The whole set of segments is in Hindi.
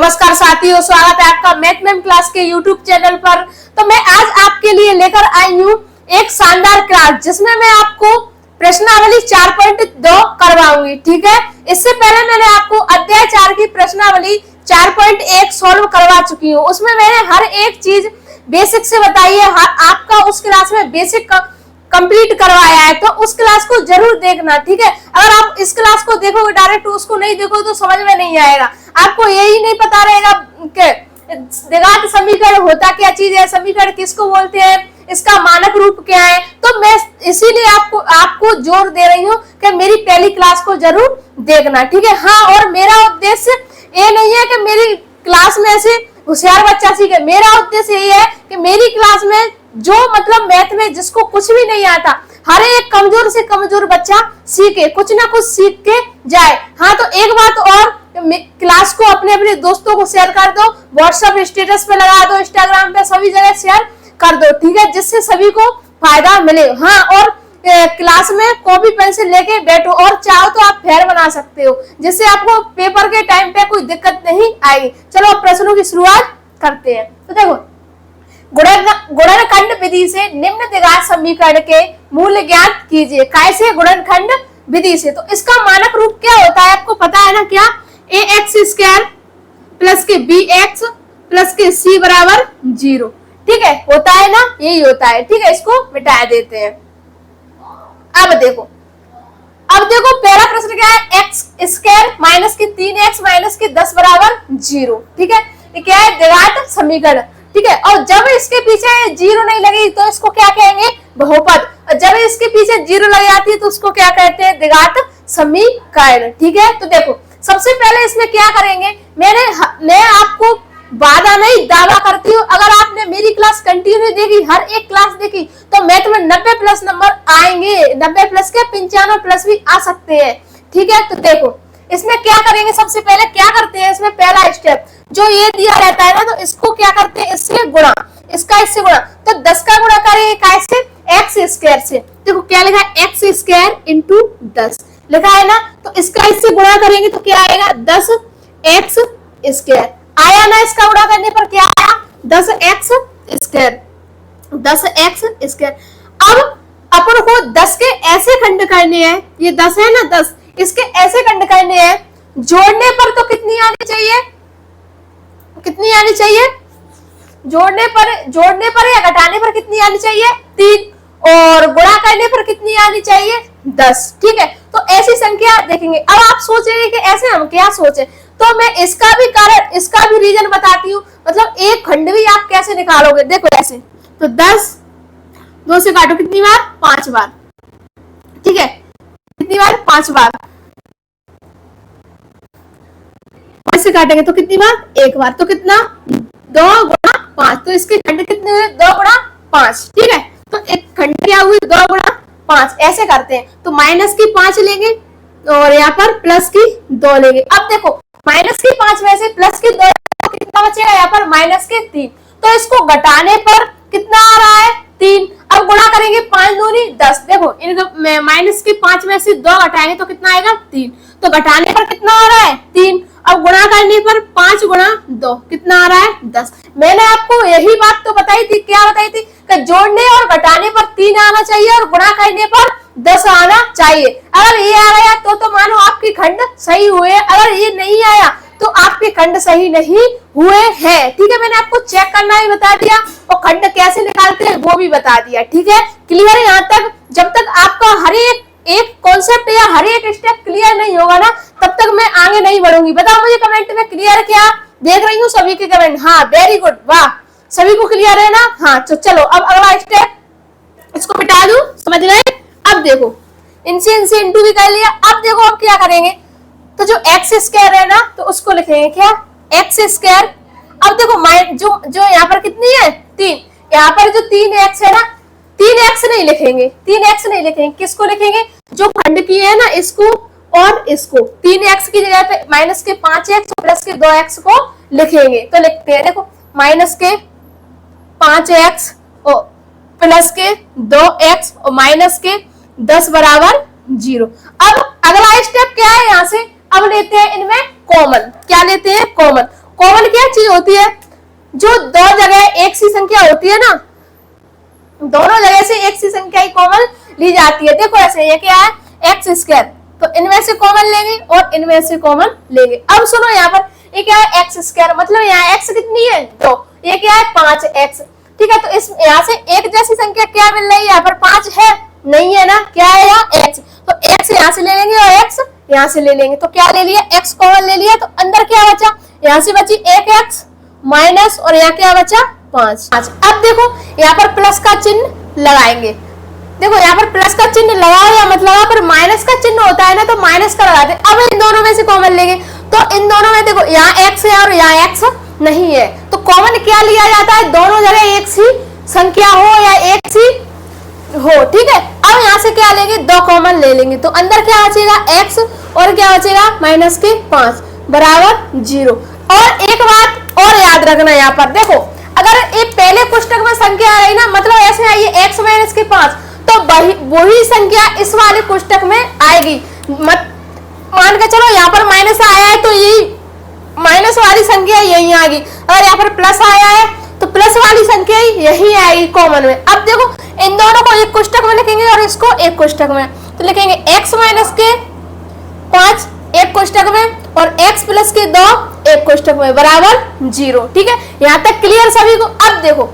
नमस्कार साथियों, स्वागत है आपका मैथ मैम क्लास के यूट्यूब चैनल पर। तो मैं आज आपके लिए लेकर आई हूँ एक शानदार क्लास जिसमें मैं आपको प्रश्नावली 4.2 करवाऊंगी। ठीक है, इससे पहले मैंने आपको अध्याय 4 की प्रश्नावली 4.1 सॉल्व करवा चुकी हूँ। उसमें मैंने हर एक चीज बेसिक से बताई है। आपका उस क्लास में बेसिक कंप्लीट करवाया है, तो उस क्लास को जरूर देखना। ठीक है, अगर आप इस क्लास को देखोगे डायरेक्ट उसको नहीं देखोगे तो समझ में नहीं आएगा। आपको यही नहीं पता रहेगा कि द्विघात समीकरण होता क्या चीज है, समीकरण किसको बोलते हैं, इसका मानक रूप क्या है। तो मैं इसीलिए आपको जोर दे रही हूँ कि मेरी पहली क्लास को जरूर देखना। ठीक है, हाँ, और मेरा उद्देश्य ये नहीं है कि मेरी क्लास में ऐसे होशियार बच्चा सीखे। मेरा उद्देश्य ये है कि मेरी क्लास में जो मतलब मैथ में जिसको कुछ भी नहीं आता, हर एक कमजोर से कमजोर बच्चा सीखे, कुछ ना कुछ सीख के जाए। हाँ, तो एक बात और, क्लास को अपने अपने दोस्तों को शेयर कर दो, व्हाट्सएप स्टेटस पे लगा दो, इंस्टाग्राम पे, सभी जगह शेयर कर दो। ठीक है, जिससे सभी को फायदा मिले। हाँ, और क्लास में कॉपी पेंसिल लेके बैठो और चाहो तो आप फेयर बना सकते हो, जिससे आपको पेपर के टाइम पे कोई दिक्कत नहीं आएगी। चलो अब प्रश्नों की शुरुआत करते हैं। तो देखो, गुणनखंड विधि से निम्न द्विघात समीकरण के मूल्य ज्ञात कीजिए। कैसे? गुणनखंड विधि से। तो इसका मानक रूप क्या होता है आपको पता है ना? क्या? ax² प्लस के bx प्लस के c बराबर 0। ठीक है, होता है ना, यही होता है। ठीक है, इसको मिटा देते हैं। अब देखो पहला प्रश्न क्या है? x² माइनस के 3x माइनस के 10 बराबर 0। ठीक है, ये क्या है? द्विघात समीकरण। ठीक है, और जब इसके पीछे 0 नहीं लगी तो इसको क्या कहेंगे? बहुपद। और जब इसके पीछे 0 लग जाती है तो उसको क्या कहते हैं? द्विघात समीकरण। ठीक है, तो देखो सबसे पहले इसमें क्या करेंगे, मैं आपको वादा नहीं दावा करती हूँ, अगर आपने मेरी क्लास कंटिन्यू देखी, हर एक क्लास देखी, तो मैथ में 90 प्लस नंबर आएंगे। 90 प्लस के 95 प्लस भी आ सकते हैं। ठीक है, तो देखो इसमें क्या करेंगे, सबसे पहले क्या करते हैं, इसमें पहला स्टेप जो ये दिया रहता है ना, तो इसको क्या करते हैं? इससे गुणा, इससे गुणा। तो 10 का गुणा करेंगे कैसे? x² से। देखो क्या लिखा है? x² इंटू 10 लिखा है ना, तो इसका इससे गुणा करेंगे तो क्या आएगा? 10x² आया ना। इसका गुणा करने पर क्या आया? 10x²। 10x²। अब अपन को 10 के ऐसे खंड करने हैं, ये 10 है ना, 10 इसके ऐसे खंड करने हैं, जोड़ने पर तो कितनी आनी चाहिए? कितनी आनी चाहिए? जोड़ने पर या घटाने पर कितनी आनी चाहिए? 3। और गुणा करने पर कितनी आनी चाहिए? 10। ठीक है, तो ऐसी संख्या देखेंगे। अब आप सोचेंगे कि ऐसे हम क्या सोचे, तो मैं इसका भी कारण, इसका भी रीजन बताती हूँ। मतलब एक खंड भी आप कैसे निकालोगे, देखो ऐसे, तो 10 2 से काटो कितनी बार? 5 बार। ठीक है, कितनी बार? 5 बार। 5 से काटेंगे तो कितनी बार? 1 बार। तो कितना? 2 गुणा 5। तो इसके खंड कितने हुए? 2 गुणा 5। ठीक है, तो एक खंड क्या हुई? 2 गुणा 5। ऐसे करते हैं, तो माइनस की 5 लेंगे और यहाँ पर प्लस की 2 लेंगे। अब देखो माइनस की 5 में से प्लस की 2 कितना बचेगा? यहाँ पर माइनस के 3। तो इसको घटाने पर कितना आ रहा है? 3। अब गुणा करेंगे 5 दूनी 10। देखो इनको माइनस की 5 में से 2 घटाएंगे तो कितना आएगा? 3। तो घटाने पर कितना आ रहा है? 3। अब गुणा करने पर 5 गुणा 2 कितना आ रहा है? 10। मैंने आपको यही बात तो बताई थी। क्या बताई थी? कि जोड़ने और घटाने पर 3 आना चाहिए और गुणा करने पर 10 आना चाहिए। अगर ये आ रहा है तो मानो आपके खंड सही हुए, अगर ये नहीं आया तो आपके खंड सही नहीं हुए हैं। ठीक है, मैंने आपको चेक करना ही बता दिया और खंड कैसे निकालते हैं वो भी बता दिया। ठीक है, क्लियर है यहाँ तक? जब तक आपका हर एक कॉन्सेप्ट या हर एक स्टेप क्लियर नहीं होगा ना, तब तक मैं आगे नहीं बढ़ूंगी। बताओ मुझे कमेंट में क्लियर क्या? देख रही हूँ सभी के कमेंट। हाँ, वेरी गुड, वाह, सभी को क्लियर है ना? हाँ, तो चलो अब अगला स्टेप, इसको मिटा दूं, समझ गए? अब देखो इनसे इंटू भी कर लिया। अब देखो अब क्या करेंगे, तो जो x² है ना, तो उसको लिखेंगे क्या? x²। अब देखो जो यहाँ पर कितनी है? 3। यहाँ पर जो 3x है ना, 3x नहीं लिखेंगे, 3x नहीं लिखेंगे। किसको लिखेंगे? जो खंड की है ना, इसको और इसको। 3x की जगह पे माइनस के 5x प्लस के 2x को लिखेंगे। तो लिखते हैं, देखो माइनस के 5x और प्लस के 2x और माइनस के 10 बराबर 0। अब अगला स्टेप क्या है? यहाँ से अब लेते हैं इनमें कॉमन। क्या लेते हैं? कॉमन। कॉमन क्या चीज होती है, जो दो जगह एक सी संख्या होती है ना, दोनों जगह से एक सी संख्या ही कॉमन ली जाती है। देखो ऐसे, ये क्या है एक्स स्क्वायर, तो इनमें से कॉमन लेंगे और इनमें से कॉमन लेंगे। अब सुनो यहाँ पर, ये क्या है एक्स स्क्वायर, मतलब यहाँ एक्स कितनी है 2, ये क्या है 5x, ठीक है। तो इस यहाँ से एक जैसी संख्या क्या मिल रही है, यहाँ पर 5 है नहीं है ना, क्या है यहाँ x, तो x यहाँ से ले लेंगे और x यहाँ से ले लेंगे, तो क्या ले लिया x कॉमन ले लिया, तो अंदर क्या बचा, यहाँ से बची 1x माइनस और यहाँ क्या बचा 5। अब देखो यहाँ पर प्लस का चिन्ह लगाएंगे, देखो यहाँ पर प्लस का चिन्ह लगाओ या मत लगाओ, पर माइनस का चिन्ह होता है ना, तो माइनस का लगाते। अब इन दोनों में से कॉमन लेंगे, तो इन दोनों में देखो यहाँ x है और यहाँ x नहीं है, तो कॉमन क्या लिया जाता है, दोनों जगह एक सी संख्या हो या एक सी हो, ठीक है। अब यहाँ से क्या लेंगे, 2 कॉमन ले लेंगे, तो अंदर क्या बचेगा x और क्या बचेगा माइनस के 5 बराबर 0। और एक बात और याद रखना, यहाँ पर देखो अगर ये पहले पुस्तक में संख्या आई ना, मतलब ऐसे आई है x माइनस के 5, तो वही संख्या इस वाले पुस्तक में आएगी। मान के चलो यहाँ पर माइनस आया है तो यही माइनस वाली संख्या यही आएगी, अगर यहाँ पर प्लस आया है तो प्लस वाली संख्या यही आएगी कॉमन में। अब देखो इन दोनों को एक कोष्टक में लिखेंगे और इसको एक कोष्टक में, तो लिखेंगे x माइनस के 5 एक कोष्टक में और x प्लस के 2 एक कोष्टक में बराबर 0, ठीक है। यहाँ तक क्लियर सभी को। अब देखो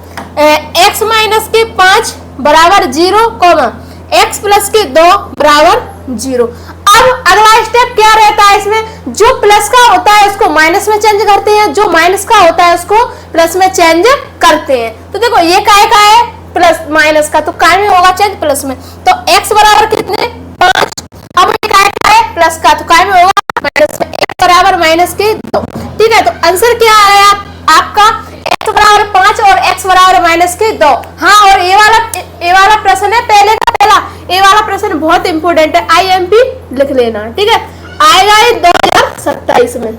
x माइनस के 5 बराबर 0 कॉमा x प्लस के 2 बराबर 0। अब अगला स्टेप क्या रहता है इसमें, जो प्लस का होता है उसको माइनस में चेंज करते हैं, जो माइनस का होता है उसको प्लस में चेंज करते हैं। तो देखो ये काय का है प्लस माइनस का, तो काय में होगा चेंज प्लस में, तो x बराबर कितने 5। अब ये काय का है प्लस का, तो काय में होगा माइनस में, x बराबर माइनस के 2, ठीक है। तो आंसर क्या आया आपका, x बराबर 5 और x बराबर माइनस के 2। हाँ, और ये वाला प्रश्न है पहले का पहला, ये वाला प्रश्न बहुत इंपोर्टेंट है, IMP लिख लेना, ठीक है, आएगा ये 2027 में,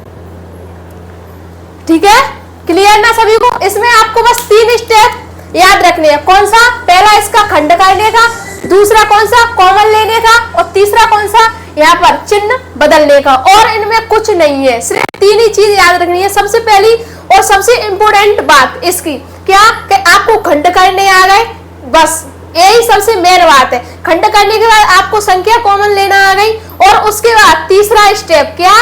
ठीक है। क्लियर ना सभी को। इसमें आपको बस 3 स्टेप याद रखने हैं, कौन सा, पहला इसका खंड करने का, दूसरा कौन सा कॉमन लेने का, और तीसरा कौन सा यहाँ पर चिन्ह बदलने का। और इनमें कुछ नहीं है, सिर्फ 3 ही चीज याद रखनी है। सबसे पहली और सबसे इंपोर्टेंट बात इसकी क्या, कि आपको खंड करने आ गए, बस यही सबसे मेन बात है। खंड करने के बाद आपको संख्या कॉमन लेना आ गई, और उसके बाद तीसरा स्टेप क्या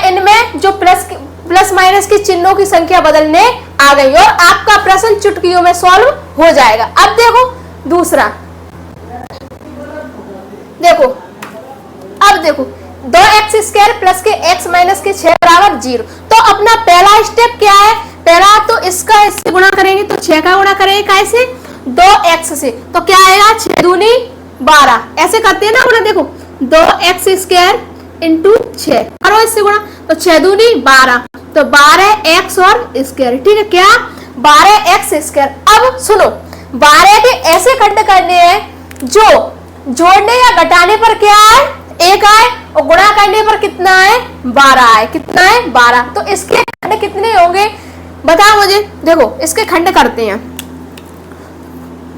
इनमें जो प्लस माइनस के चिन्हों की संख्या बदलने आ गई, और आपका प्रश्न चुटकियों में सॉल्व हो जाएगा। अब देखो दूसरा, अब देखो 2x स्क्वायर प्लस के x माइनस के 6 बराबर 0। तो अपना पहला स्टेप क्या है, पहला तो इसका इससे गुणा करेंगे, तो 6 का गुणा करेंगे कैसे 2x से, तो क्या आएगा 6 दूनी 12, ऐसे करते हैं ना गुणा। देखो 2x स्क्वायर इंटू 6 करो इससे गुणा, तो 6 दूनी 12, तो 12x और स्क्वायर, ठीक है, क्या 12x स्क्वायर। अब सुनो 12 के ऐसे खंड करने हैं जो जोड़ने या घटाने पर क्या है 1 आए, और गुणा करने पर कितना है 12 आए, कितना है 12। तो इसके खंड कितने होंगे बताओ मुझे। देखो इसके खंड करते हैं,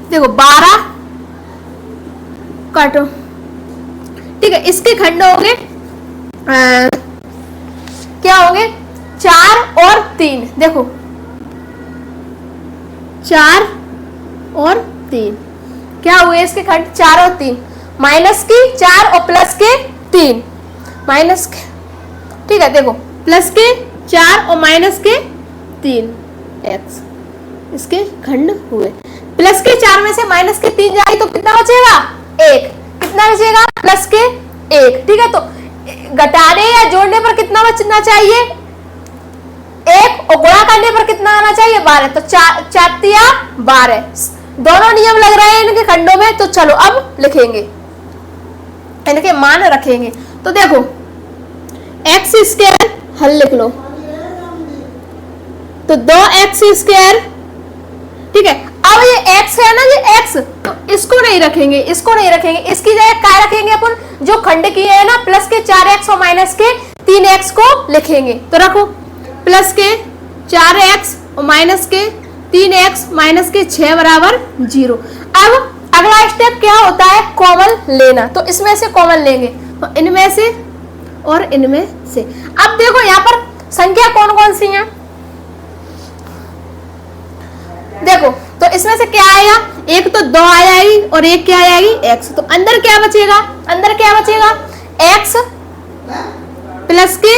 देखो 12 काटो, ठीक है, इसके खंड होंगे क्या होंगे 4 और 3। देखो 4 और 3 क्या हुए इसके खंड 4 और 3, माइनस की 4 और प्लस के 3, माइनस के, ठीक है, देखो प्लस के 4 और माइनस के 3 x इसके खंड हुए। प्लस के 4 में से माइनस के 3 जाए तो कितना बचेगा 1, कितना बचेगा प्लस के 1, ठीक है। तो घटाने या जोड़ने पर कितना बचना चाहिए 1, और गुणा करने पर कितना आना चाहिए 12, तो 4 या 12 दोनों नियम लग रहे हैं इनके खंडों में। तो चलो अब लिखेंगे, इनके मान रखेंगे। तो देखो x स्क्वायर हल लिख लो, तो 2x स्क्वायर, ठीक है। अब ये x है ना, ये x, तो इसको नहीं रखेंगे, इसको नहीं रखेंगे, इसकी जगह क्या रखेंगे अपन, जो खंड किए है ना प्लस के 4x और माइनस के 3x को लिखेंगे। तो रखो प्लस के 4x और माइनस के 3x माइनस के 6 बराबर 0। अब अगला स्टेप क्या होता है कॉमन लेना, तो इसमें से कॉमन लेंगे, तो इनमें से और इनमें से। अब देखो यहाँ पर संख्या कौन कौन सी है, इसमें से क्या आएगा, एक तो 2 आ जाएगी और एक क्या आ जाएगी x। तो अंदर क्या बचेगा, अंदर क्या बचेगा x प्लस के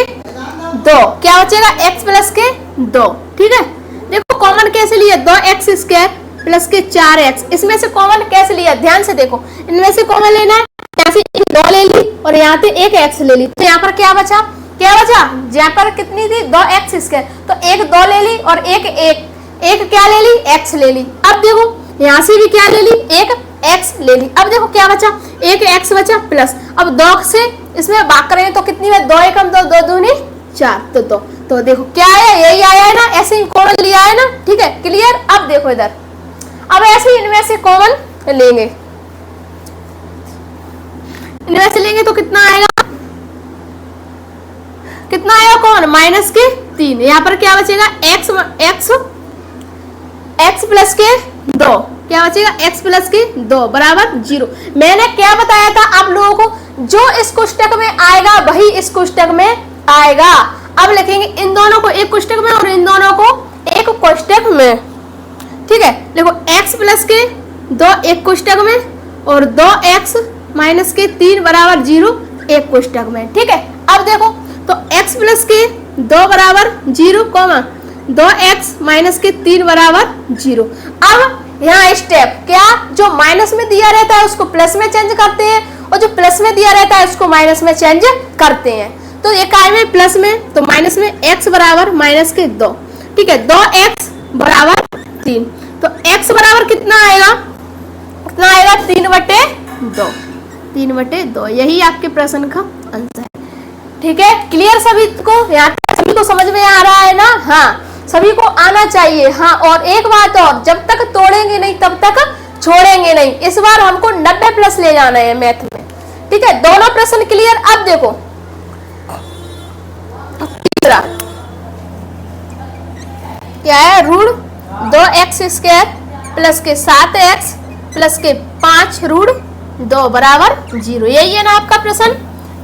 2, क्या बचेगा x प्लस के 2। ठीक है, देखो कॉमन कैसे लिया, 2x स्क्वायर प्लस के 4x, इसमें से कॉमन कैसे लिया, ध्यान से देखो, इनमें से कॉमन लेना है, यहाँ से 2 ले ली और यहाँ पे एक x ले ली, तो यहाँ पर क्या बचा, क्या बचा, यहाँ पर कितनी थी 2x स्क्वायर, तो एक 2 ले ली और एक क्या ले ली x ले ली। अब देखो यहाँ से भी क्या ले ली, एक x ले ली। अब देखो क्या बचा, एक x बचा प्लस, अब 2 से इसमें भाग करेंगे तो कितनी है, 2 एकम 2, 2 दूनी 4, तो 2। तो देखो क्या आया, यही आया है ना, ऐसे ही कॉमन लिया है ना। ठीक है, क्लियर। अब देखो इधर, अब ऐसे ही इनमें से कॉमन लेंगे, इनमें से लेंगे तो कितना आएगा, कितना आएगा कॉमन, माइनस के 3। यहाँ पर क्या बचेगा, x प्लस के 2, क्या बचेगा x प्लस के 2 बराबर 0। मैंने क्या बताया था आप लोगों को, जो इस कोष्टक में आएगा वही इस कोष्टक में आएगा। अब लिखेंगे इन दोनों को एक कोष्टक में और इन दोनों को एक कोष्टक में। ठीक है, देखो x प्लस के 2 एक कोष्टक में और 2x माइनस के 3 बराबर 0 एक कोष्टक में। ठीक है, अब देखो तो x प्लस के 2 बराबर 0 कॉमा 2x माइनस के 3 बराबर 0। अब यहाँ स्टेप क्या, जो माइनस में दिया रहता है उसको प्लस में चेंज करते हैं और जो प्लस में दिया रहता है उसको माइनस में चेंज करते हैं। तो एक आए में प्लस में तो माइनस में x बराबर माइनस के 2। ठीक है, 2x बराबर 3, तो x बराबर कितना आएगा, कितना आएगा 3/2, 3/2। यही आपके प्रश्न का आंसर है। ठीक है, क्लियर सभी को, यहाँ सभी को समझ में आ रहा है ना। हाँ, सभी को आना चाहिए। हाँ, और एक बात और, जब तक तोड़ेंगे नहीं तब तक छोड़ेंगे नहीं। इस बार हमको 90 प्लस ले जाना है मैथ में। ठीक है, दोनों प्रश्न क्लियर। अब देखो तीसरा क्या है, रूट 2x स्क्वायर प्लस के 7x प्लस के 5 रूट 2 बराबर 0। यही है ना आपका प्रश्न।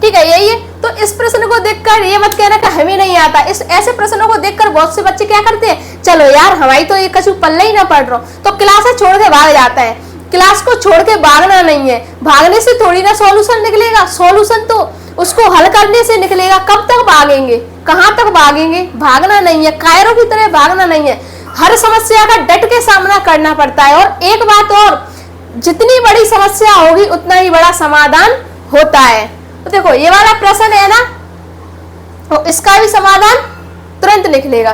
ठीक है, यही है। तो इस प्रश्न को देखकर ये मत कहना कि हमें नहीं आता। इस ऐसे प्रश्नों को देखकर बहुत से बच्चे क्या करते हैं, चलो यार हमारी तो ये कछु पल्ले ही ना पड़ रहा, तो क्लास छोड़ के भाग जाता है। क्लास को छोड़ के भागना नहीं है, भागने से थोड़ी ना सॉल्यूशन निकलेगा, सॉल्यूशन तो उसको हल करने से निकलेगा। कब तक भागेंगे, कहाँ तक भागेंगे, भागना नहीं है, कायरों की तरह भागना नहीं है। हर समस्या का डट के सामना करना पड़ता है। और एक बात और, जितनी बड़ी समस्या होगी उतना ही बड़ा समाधान होता है। तो देखो ये वाला प्रश्न है ना, तो इसका भी समाधान तुरंत निकलेगा।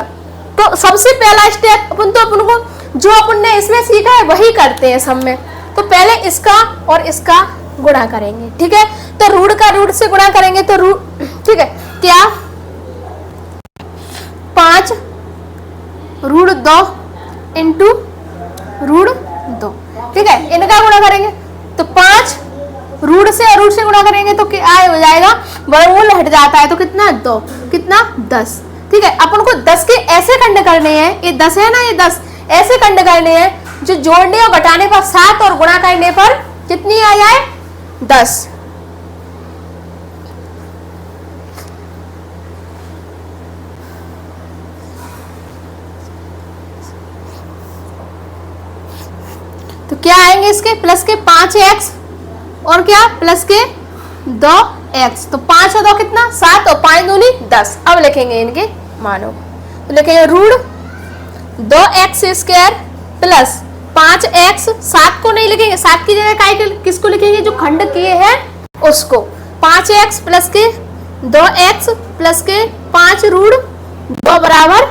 तो सबसे पहला स्टेप अपन को जो अपन ने इसमें सीखा है वही करते हैं सब में। तो पहले इसका और इसका गुणा करेंगे। ठीक है, तो रूट का रूट से गुणा करेंगे तो रूट, ठीक है, क्या 5 रूट 2 इंटू रूट 2। ठीक है, इनका गुणा करेंगे तो 5 रूट से और रूट से गुणा करेंगे तो क्या हो जाएगा, वर्गमूल हट जाता है तो कितना 2, कितना 10। ठीक है, अपन को 10 के ऐसे खंड करने हैं, ये 10 है ना, ये 10 ऐसे खंड करने हैं जो जोड़ने और घटाने पर 7 और गुणा करने पर कितनी आ जाए 10। तो क्या आएंगे इसके, प्लस के 5x और क्या प्लस के 2x। तो 5 और 2 कितना 7 और 5 दूनी 10। अब लिखेंगे इनके मानों, तो लिखेंगे root 2x square plus 5x, 7 को नहीं लिखेंगे, 7 की जगह किसको लिखेंगे, जो खंड किए हैं उसको। 5x प्लस के 2x प्लस के 5 रूट 2 बराबर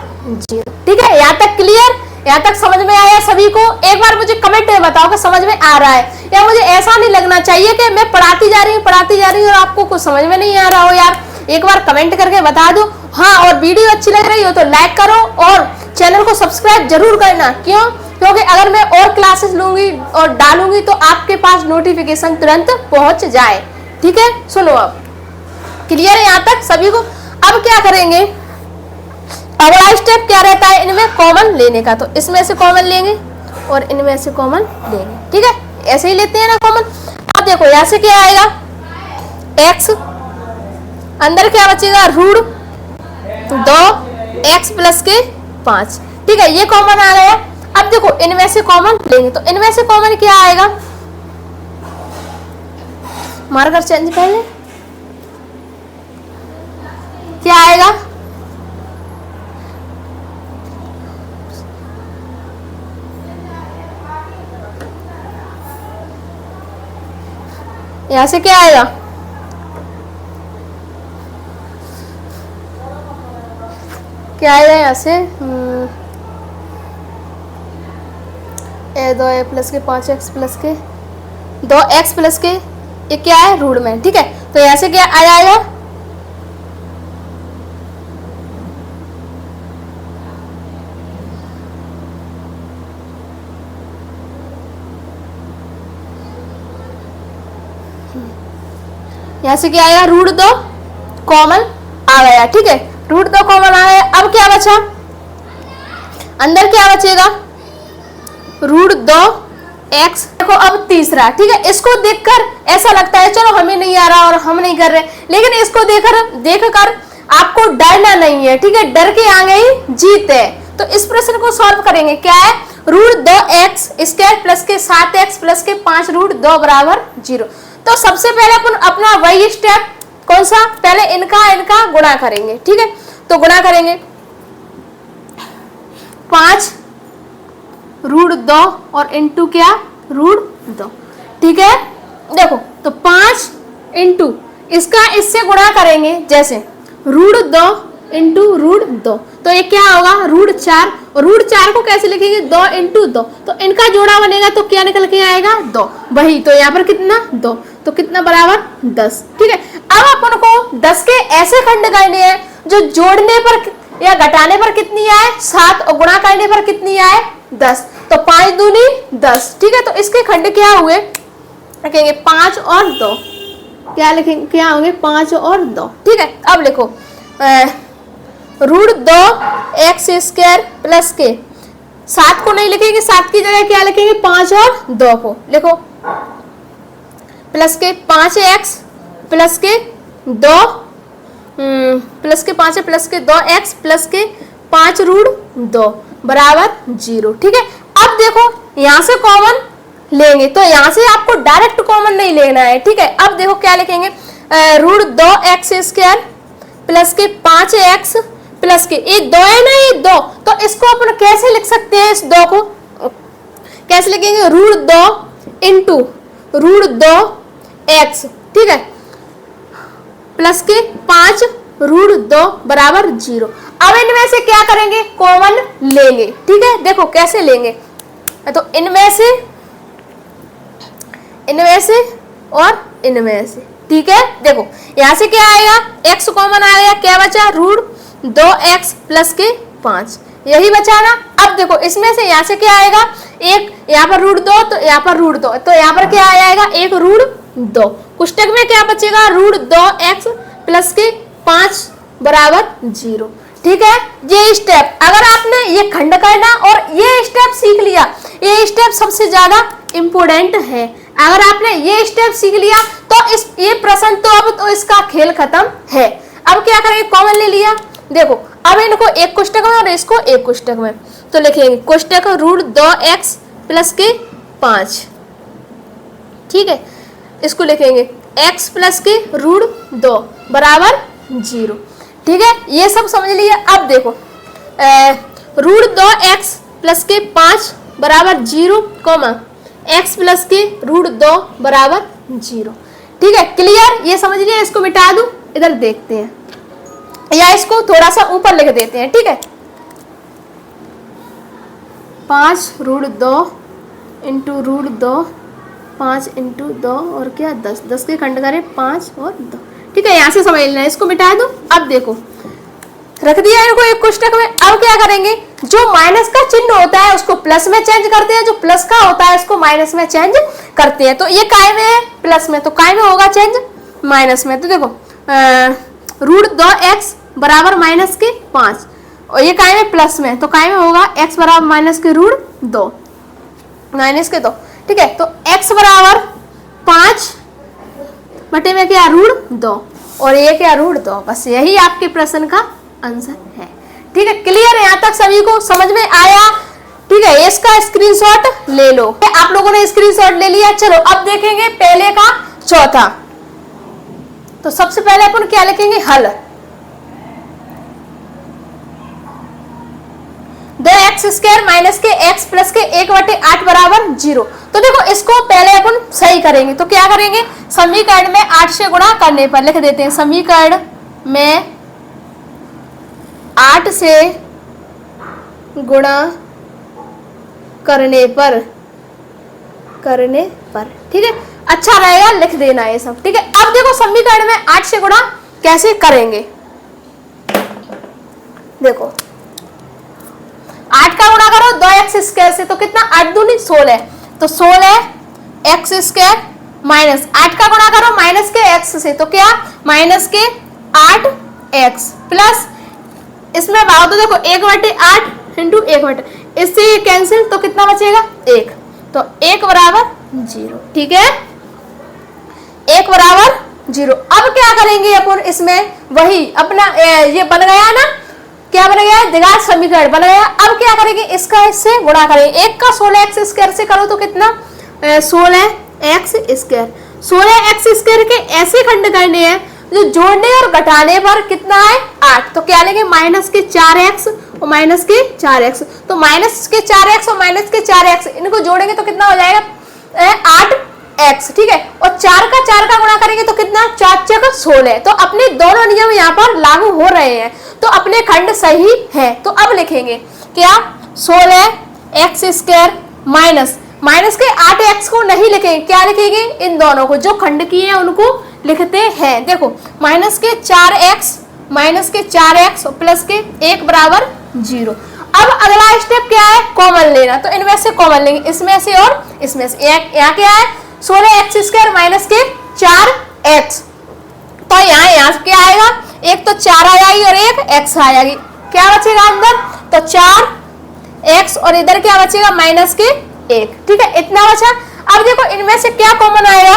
0। ठीक है, यहाँ तक क्लियर, यहाँ तक समझ में आया सभी को। एक बार मुझे कमेंट में बताओ कि समझ में आ रहा है, या मुझे ऐसा नहीं लगना चाहिए कि मैं पढ़ाती जा रही हूँ और आपको कुछ समझ में नहीं आ रहा हो। यार एक बार कमेंट करके बता दो। हाँ, और वीडियो अच्छी लग रही हो तो लाइक करो और चैनल को सब्सक्राइब जरूर करना। क्यों, क्योंकि अगर मैं और क्लासेस लूंगी और डालूंगी तो आपके पास नोटिफिकेशन तुरंत पहुंच जाए। ठीक है, सुनो अब क्लियर है यहाँ तक सभी को। अब क्या करेंगे, अगला स्टेप क्या रहता है, इनमें कॉमन लेने का। तो इसमें से कॉमन लेंगे और इनमें से कॉमन लेंगे। ठीक है, ऐसे ही लेते हैं ना कॉमन। अब देखो यहाँ से क्या आएगा, x अंदर क्या बचेगा, रूट 2x प्लस के 5। ठीक है, ये कॉमन आ गया। अब देखो इनमें से कॉमन लेंगे, तो इनमें से कॉमन क्या आएगा, मार्कर चेंज कर ले, क्या आएगा, यहां से क्या आएगा, क्या आएगा यहां से, ए 2 प्लस के 5x प्लस के 2x प्लस के, ये क्या है रूट में, ठीक है। तो यहां से क्या आ जाएगा, यहां से क्या आएगा, रूट 2 कॉमन आ गया, ठीक है, रूट 2 कॉमन आ गया। अब क्या बचा, अंदर क्या बचेगा, रूट 2x। देखो अब तीसरा, ठीक है, इसको देखकर ऐसा लगता है चलो हमें नहीं आ रहा और हम नहीं कर रहे, लेकिन इसको देखकर आपको डरना नहीं है, ठीक है, डर के आगे ही जीत है। तो इस प्रश्न को सॉल्व करेंगे, क्या है, रूट 2x स्क्वायर प्लस के 7x प्लस के 5 रूट 2 बराबर 0। तो सबसे पहले अपन अपना वही स्टेप, कौन सा, पहले इनका गुणा करेंगे, ठीक है। तो गुणा करेंगे 5 रूट 2 और इंटू क्या, रूट 2, ठीक है। देखो तो 5 इंटू इसका इससे गुणा करेंगे, जैसे रूट 2 इंटू रूट 2, तो ये क्या होगा, रूट 4, और रूट 4 को कैसे लिखेंगे, 2 इंटू 2, तो इनका जोड़ा बनेगा तो क्या निकल के आएगा, 2, वही, तो यहाँ पर कितना 2, तो कितना बराबर 10, ठीक है। अब अपन को 10 के ऐसे खंड करने हैं जो जोड़ने पर या घटाने पर कितनी आए, 7, और गुणा करने पर कितनी आए, 10, तो 5 दूनी 10, ठीक है। तो इसके खंड क्या हुए, लिखेंगे 5 और 2, क्या लिखेंगे, क्या होंगे, 5 और 2, ठीक है। अब लिखो रूट 2x स्क्वायर प्लस के 7 को नहीं लिखेंगे, 7 की जगह क्या लिखेंगे, 5 और 2 को लिखो, प्लस के 5x प्लस के 2 प्लस के 5 प्लस के 2x प्लस के 5 रूट 2 बराबर 0, ठीक है। अब देखो यहां से कॉमन लेंगे, तो यहां से आपको डायरेक्ट कॉमन नहीं लेना है, ठीक है। अब देखो क्या लिखेंगे, रूट 2x स्क्वायर प्लस के 5x प्लस के, ये 2 है ना, ये 2, तो इसको अपन कैसे लिख सकते हैं, इस 2 को कैसे लिखेंगे, रूट 2 इंटू रूट 2x, ठीक है, प्लस के 5 रूट 2 बराबर 0। अब इनमें से क्या करेंगे, कॉमन लेंगे, ठीक है। देखो कैसे लेंगे, तो इनमें से और इनमें से, ठीक है। देखो यहां से क्या आएगा, x कॉमन आ गया, क्या बचा, रूट 2x प्लस के 5, यही बचा ना। अब देखो इसमें से यहां से क्या आएगा, एक यहाँ पर रूट 2, तो यहाँ पर रूट 2, तो यहाँ पर क्या आ जाएगा, एक रूट 2, कुष्टक में क्या बचेगा, रूट 2x प्लस के 5 बराबर 0, ठीक है। ये स्टेप अगर आपने ये खंड करना और ये स्टेप सीख लिया, ये स्टेप सबसे ज्यादा इंपोर्टेंट है। अगर आपने ये स्टेप सीख लिया तो ये प्रश्न तो अब तो इसका खेल खत्म है। अब क्या करेंगे, कॉमन ले लिया, देखो अब इनको एक कोष्टक में और इसको एक कोष्टक में, तो लिखेंगे कोष्टक रूट 2x प्लस के 5, ठीक है, इसको लिखेंगे x प्लस के रूट 2 बराबर 0, ठीक है। ये सब समझ लिए। अब देखो रूट 2x प्लस के 5 बराबर 0, x प्लस के रूट 2 बराबर 0, ठीक है, क्लियर, ये समझ लिया। इसको मिटा दूं, इधर देखते हैं, या इसको थोड़ा सा ऊपर लिख देते हैं, ठीक है, 5 रूट 2 इंटू रूट 2, 5 इंटू 2 और क्या 10, 10 के खंड करें 5 और 2, ठीक है, यहां से समझ लेना। इसको मिटा दो। अब देखो रख दिया इनको एक कोष्टक में। अब क्या करेंगे, जो माइनस का चिन्ह होता है उसको प्लस में चेंज करते हैं, जो प्लस का होता है उसको माइनस में चेंज करते हैं। तो ये काय में है, प्लस में, तो काय में होगा चेंज, माइनस में। तो देखो रूट 2x बराबर माइनस के 5, और ये काय में प्लस में, तो काय में होगा x बराबर माइनस के रूट 2, माइनस के 2, ठीक है। तो x बराबर 5 बटे में क्या, रूट 2, और ये क्या, रूट 2। बस यही आपके प्रश्न का आंसर है, ठीक है, क्लियर है, यहाँ तक सभी को समझ में आया, ठीक है। है, इसका स्क्रीनशॉट ले लो। आप लोगों ने स्क्रीनशॉट ले लिया। चलो अब देखेंगे पहले का चौथा। तो सबसे पहले अपन क्या लिखेंगे, हल। 2x² माइनस के x प्लस के 1/8 बराबर 0। तो देखो इसको पहले अपन सही करेंगे। तो क्या करेंगे, समीकरण में 8 से गुणा करने पर लिख देते हैं, समीकरण में 8 से गुणा करने पर ठीक है, अच्छा रहेगा लिख देना ये सब। ठीक है, अब देखो समीकरण में 8 से गुणा कैसे करेंगे। देखो 8 का गुणा करो 2x² से, तो कितना, 8 दूनी 16, तो 16x² माइनस 8 का गुणा करो माइनस के x से, तो क्या, माइनस के 8x प्लस इसमें भाग दो, देखो 1/8 इंटू 1/8, इससे ये कैंसिल, तो कितना बचेगा 1, तो 1 बराबर 0। ठीक है, 1 बराबर 0। अब क्या करेंगे अपन, इसमें वही अपना ये बन गया ना, क्या बन गया, द्विघात समीकरण बन गया। अब क्या करेंगे, इसका इससे गुणा करेंगे। 1 का 16x² से करो तो कितना, 16x²। 16x² के ऐसे खंड करने हैं जो जोड़ने और घटाने पर कितना है, 8। तो क्या लेंगे, माइनस के 4x और माइनस के 4x। तो माइनस के 4x और माइनस के 4x इनको जोड़ेंगे तो कितना हो जाएगा, 8x। ठीक है, और 4 का गुणा करेंगे तो कितना, 4 × 16। तो अपने दोनों नियम यहाँ पर लागू हो रहे हैं, तो अपने खंड सही है। तो अब लिखेंगे क्या, 16x² माइनस के 8x को नहीं लिखेंगे, क्या लिखेंगे, इन दोनों को जो खंड किए हैं उनको लिखते हैं। देखो माइनस के 4x प्लस के 1 बराबर 0। अब अगला स्टेप क्या है, कॉमन लेना। तो इनमें से कॉमन लेंगे, इसमें से और इसमें से। यहाँ क्या है, 16x² माइनस के 4x, तो यहाँ क्या आएगा, एक तो 4 आ जाएगी और एक x आ जाएगी, क्या बचेगा अंदर, तो 4x और इधर क्या बचेगा, माइनस के 1। ठीक है, इतना बचा। अब देखो इनमें से क्या कॉमन आएगा,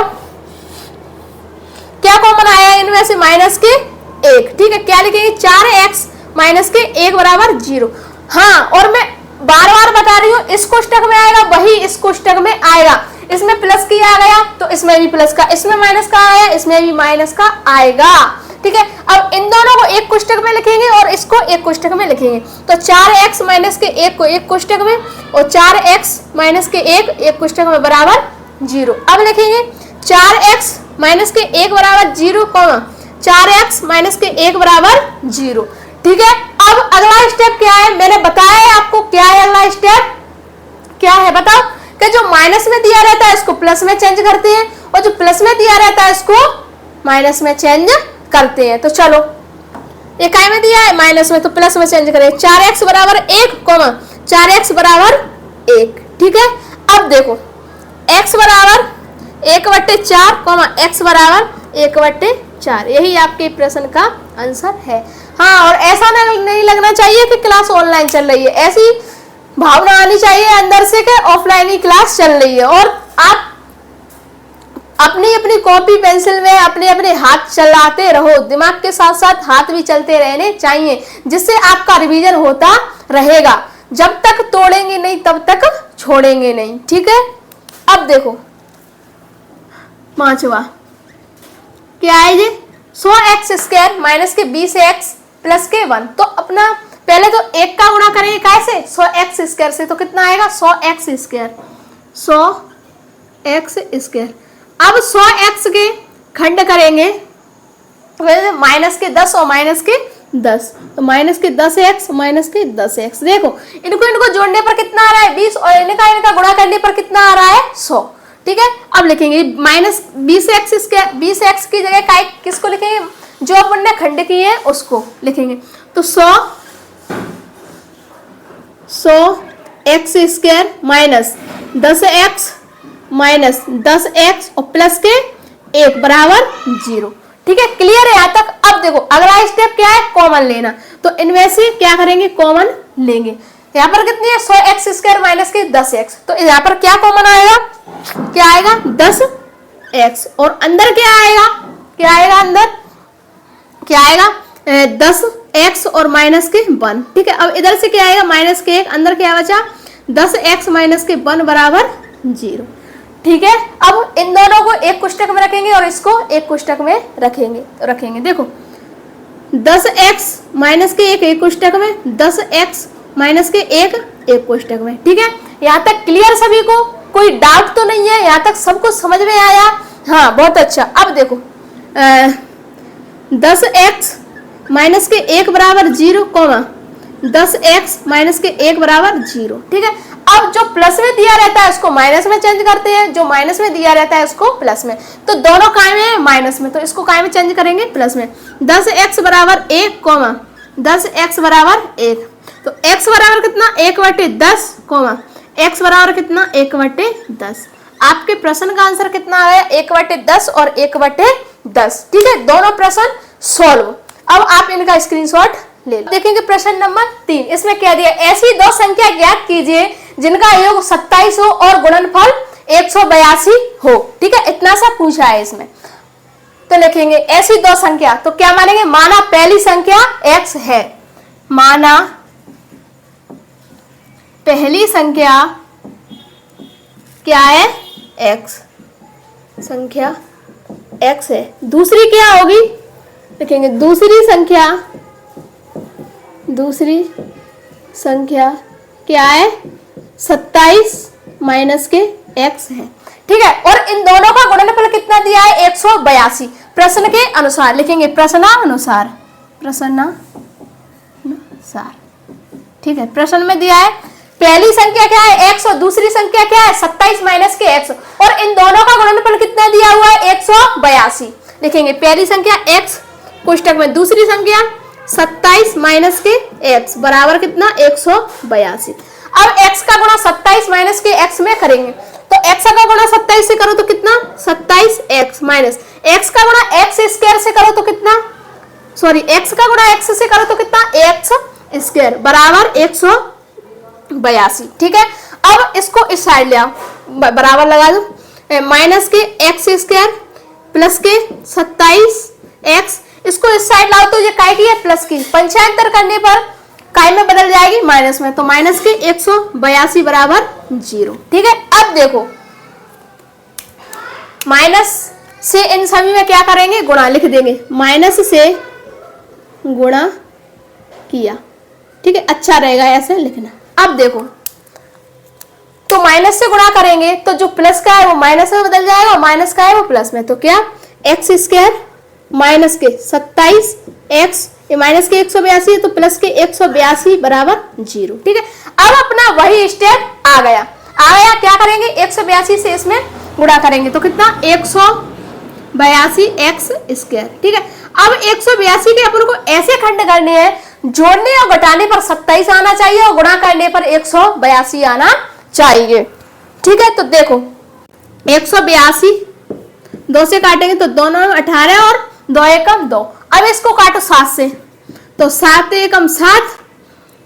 इनमें से माइनस के 1। ठीक है, क्या लिखेंगे, 4x माइनस के 1 बराबर 0। हाँ, और मैं बार बार बता रही हूँ, इस कोष्टक में आएगा वही इस कोष्टक में आएगा। इसमें प्लस किया गया तो इसमें भी प्लस का, इसमें माइनस का आया इसमें भी माइनस का आएगा। ठीक है, अब इन दोनों को एक कोष्टक में लिखेंगे और इसको एक कोष्टक में लिखेंगे। तो 4x माइनस के 1 को एक कोष्टक में और 4x माइनस के 1 एक कोष्टक में बराबर 0। अब लिखेंगे 4x माइनस के 1 बराबर 0, 4x माइनस के 1 बराबर 0। ठीक है, अब अगला स्टेप क्या है, मैंने बताया है आपको, क्या है अगला स्टेप, क्या है बताओ, कि जो माइनस में दिया रहता है इसको प्लस में चेंज करते हैं और जो प्लस में दिया रहता है इसको माइनस में चेंज करते हैं। तो चलो, ये काय में दिया है, माइनस में, तो प्लस में चेंज करें। 4x बराबर 1, 4x बराबर 1। ठीक है, अब देखो x बराबर 1/4, x बराबर 1/4, यही आपके प्रश्न का आंसर है। हाँ, और ऐसा नहीं लगना चाहिए कि क्लास ऑनलाइन चल रही है, ऐसी भावना आनी चाहिए अंदर से कि ऑफलाइन ही क्लास चल रही है। और आप अपनी अपनी कॉपी पेंसिल में अपने अपने हाथ चलाते रहो, दिमाग के साथ साथ हाथ भी चलते रहने चाहिए, जिससे आपका रिवीजन होता रहेगा। जब तक तोड़ेंगे नहीं तब तक छोड़ेंगे नहीं। ठीक है, अब देखो 5वां क्या है जी, 100x² माइनस के 20x प्लस के 1। तो अपना पहले तो 1 का गुणा करेंगे कैसे, 100x² से, तो कितना आएगा 100x², 100x²। अब 100x के खंड करेंगे तो माइनस के 10 और माइनस के 10, तो माइनस के 10x माइनस के 10x। देखो इनको जोड़ने पर कितना आ रहा है 20 और इनका गुणा करने पर कितना आ रहा है 100। ठीक है, अब लिखेंगे माइनस 20x की जगह किसको लिखेंगे, जो अपन ने खंड किए हैं उसको लिखेंगे। तो 100x² माइनस 10x और प्लस के 1 बराबर 0। ठीक है, क्लियर है यहाँ तक। अब देखो अगला स्टेप क्या है, कॉमन लेना। तो इनमें से क्या करेंगे, कॉमन लेंगे। यहाँ पर कितनी है 100x² माइनस के 10x, तो यहाँ पर क्या कॉमन आएगा, क्या आएगा 10x और अंदर क्या आएगा अंदर क्या आएगा 10x और माइनस के 1। ठीक है, अब इधर से क्या आएगा माइनस के 1, अंदर क्या बचा 10x माइनस के 1 बराबर 0। ठीक है, अब इन दोनों को एक कोष्टक में रखेंगे और इसको एक कोष्टक में रखेंगे। देखो 10x माइनस के एक कोष्टक में, 10x माइनस के एक कोष्टक में। ठीक है, यहाँ तक क्लियर सभी को? कोई डाउट तो नहीं है? यहाँ तक सब कुछ समझ में आया? हाँ, बहुत अच्छा। अब देखो 10x माइनस के 1 बराबर 0, 10x माइनस के 1 बराबर 0। ठीक है, अब जो प्लस में दिया रहता है उसको माइनस में चेंज करते हैं, जो माइनस में दिया रहता है उसको प्लस में। तो दोनों काय में है? माइनस में, तो इसको काय में चेंज करेंगे? प्लस में। 10x बराबर 1, 10x बराबर 1। तो x बराबर कितना? 1/10, x बराबर कितना? 1/10। आपके प्रश्न का आंसर कितना आया? 1/10 और 1/10। ठीक है, दोनों प्रश्न सॉल्व। अब आप इनका स्क्रीनशॉट ले लो। देखेंगे प्रश्न नंबर 3। इसमें क्या दिया? ऐसी दो संख्या ज्ञात कीजिए जिनका योग 27 हो और गुणनफल 182 हो। ठीक है, इतना सा पूछा है इसमें। तो लिखेंगे ऐसी दो संख्या, तो क्या मानेंगे? माना पहली संख्या x है, माना पहली संख्या क्या है? x, संख्या x है। दूसरी क्या होगी? लिखेंगे दूसरी संख्या क्या है? 27 माइनस के x है। ठीक है, और इन दोनों का गुणनफल कितना दिया है? 182। प्रश्न के अनुसार लिखेंगे, प्रश्नानुसार। ठीक है, प्रश्न में दिया है पहली संख्या क्या है? x और दूसरी संख्या क्या है? 27 माइनस के x, और इन दोनों का गुणनफल कितना दिया हुआ है? 182। लिखेंगे पहली संख्या x कोष्टक में, दूसरी संख्या 27 माइनस के x बराबर कितना? 182। अब x का गुणा 27 माइनस के x में करेंगे, तो x का गुणा 27 से करो तो कितना? 27x माइनस x का गुणा x स्क्वायर से करो तो कितना? x का गुणा x से करो तो कितना? x स्क्वायर बराबर 182। ठीक है, अब इसको इस साइड ले आओ, बराबर लगा दो। माइनस के x स्क्वायर प्लस के 27x, इसको इस साइड लाओ तो ये काय की है? प्लस की। पंचांतर करने पर काय में बदल जाएगी? माइनस में। तो माइनस के 182 बराबर 0। ठीक है, अब देखो माइनस से इन सभी में क्या करेंगे? गुणा लिख देंगे, माइनस से गुणा किया। ठीक है, अच्छा रहेगा ऐसे लिखना। अब देखो तो माइनस से गुणा करेंगे तो जो प्लस का है वो माइनस में बदल जाएगा और माइनस का है वो प्लस में। तो क्या? x स्क्वायर माइनस के 27x, ये माइनस के 182 है तो प्लस के 182 बराबर 0। ठीक है, अब अपना वही स्टेप आ गया। क्या करेंगे? 182 से इसमें गुणा करेंगे तो कितना? 182x square. ठीक है, अब 182 के अपन को ऐसे खंड करने हैं, जोड़ने और घटाने पर 27 आना चाहिए और गुणा करने पर 182 आना चाहिए। ठीक है, तो देखो 182 2 से काटेंगे तो 2 9 18 और 2 एकम 2। अब इसको काटो 7 से, तो 7 एकम 7,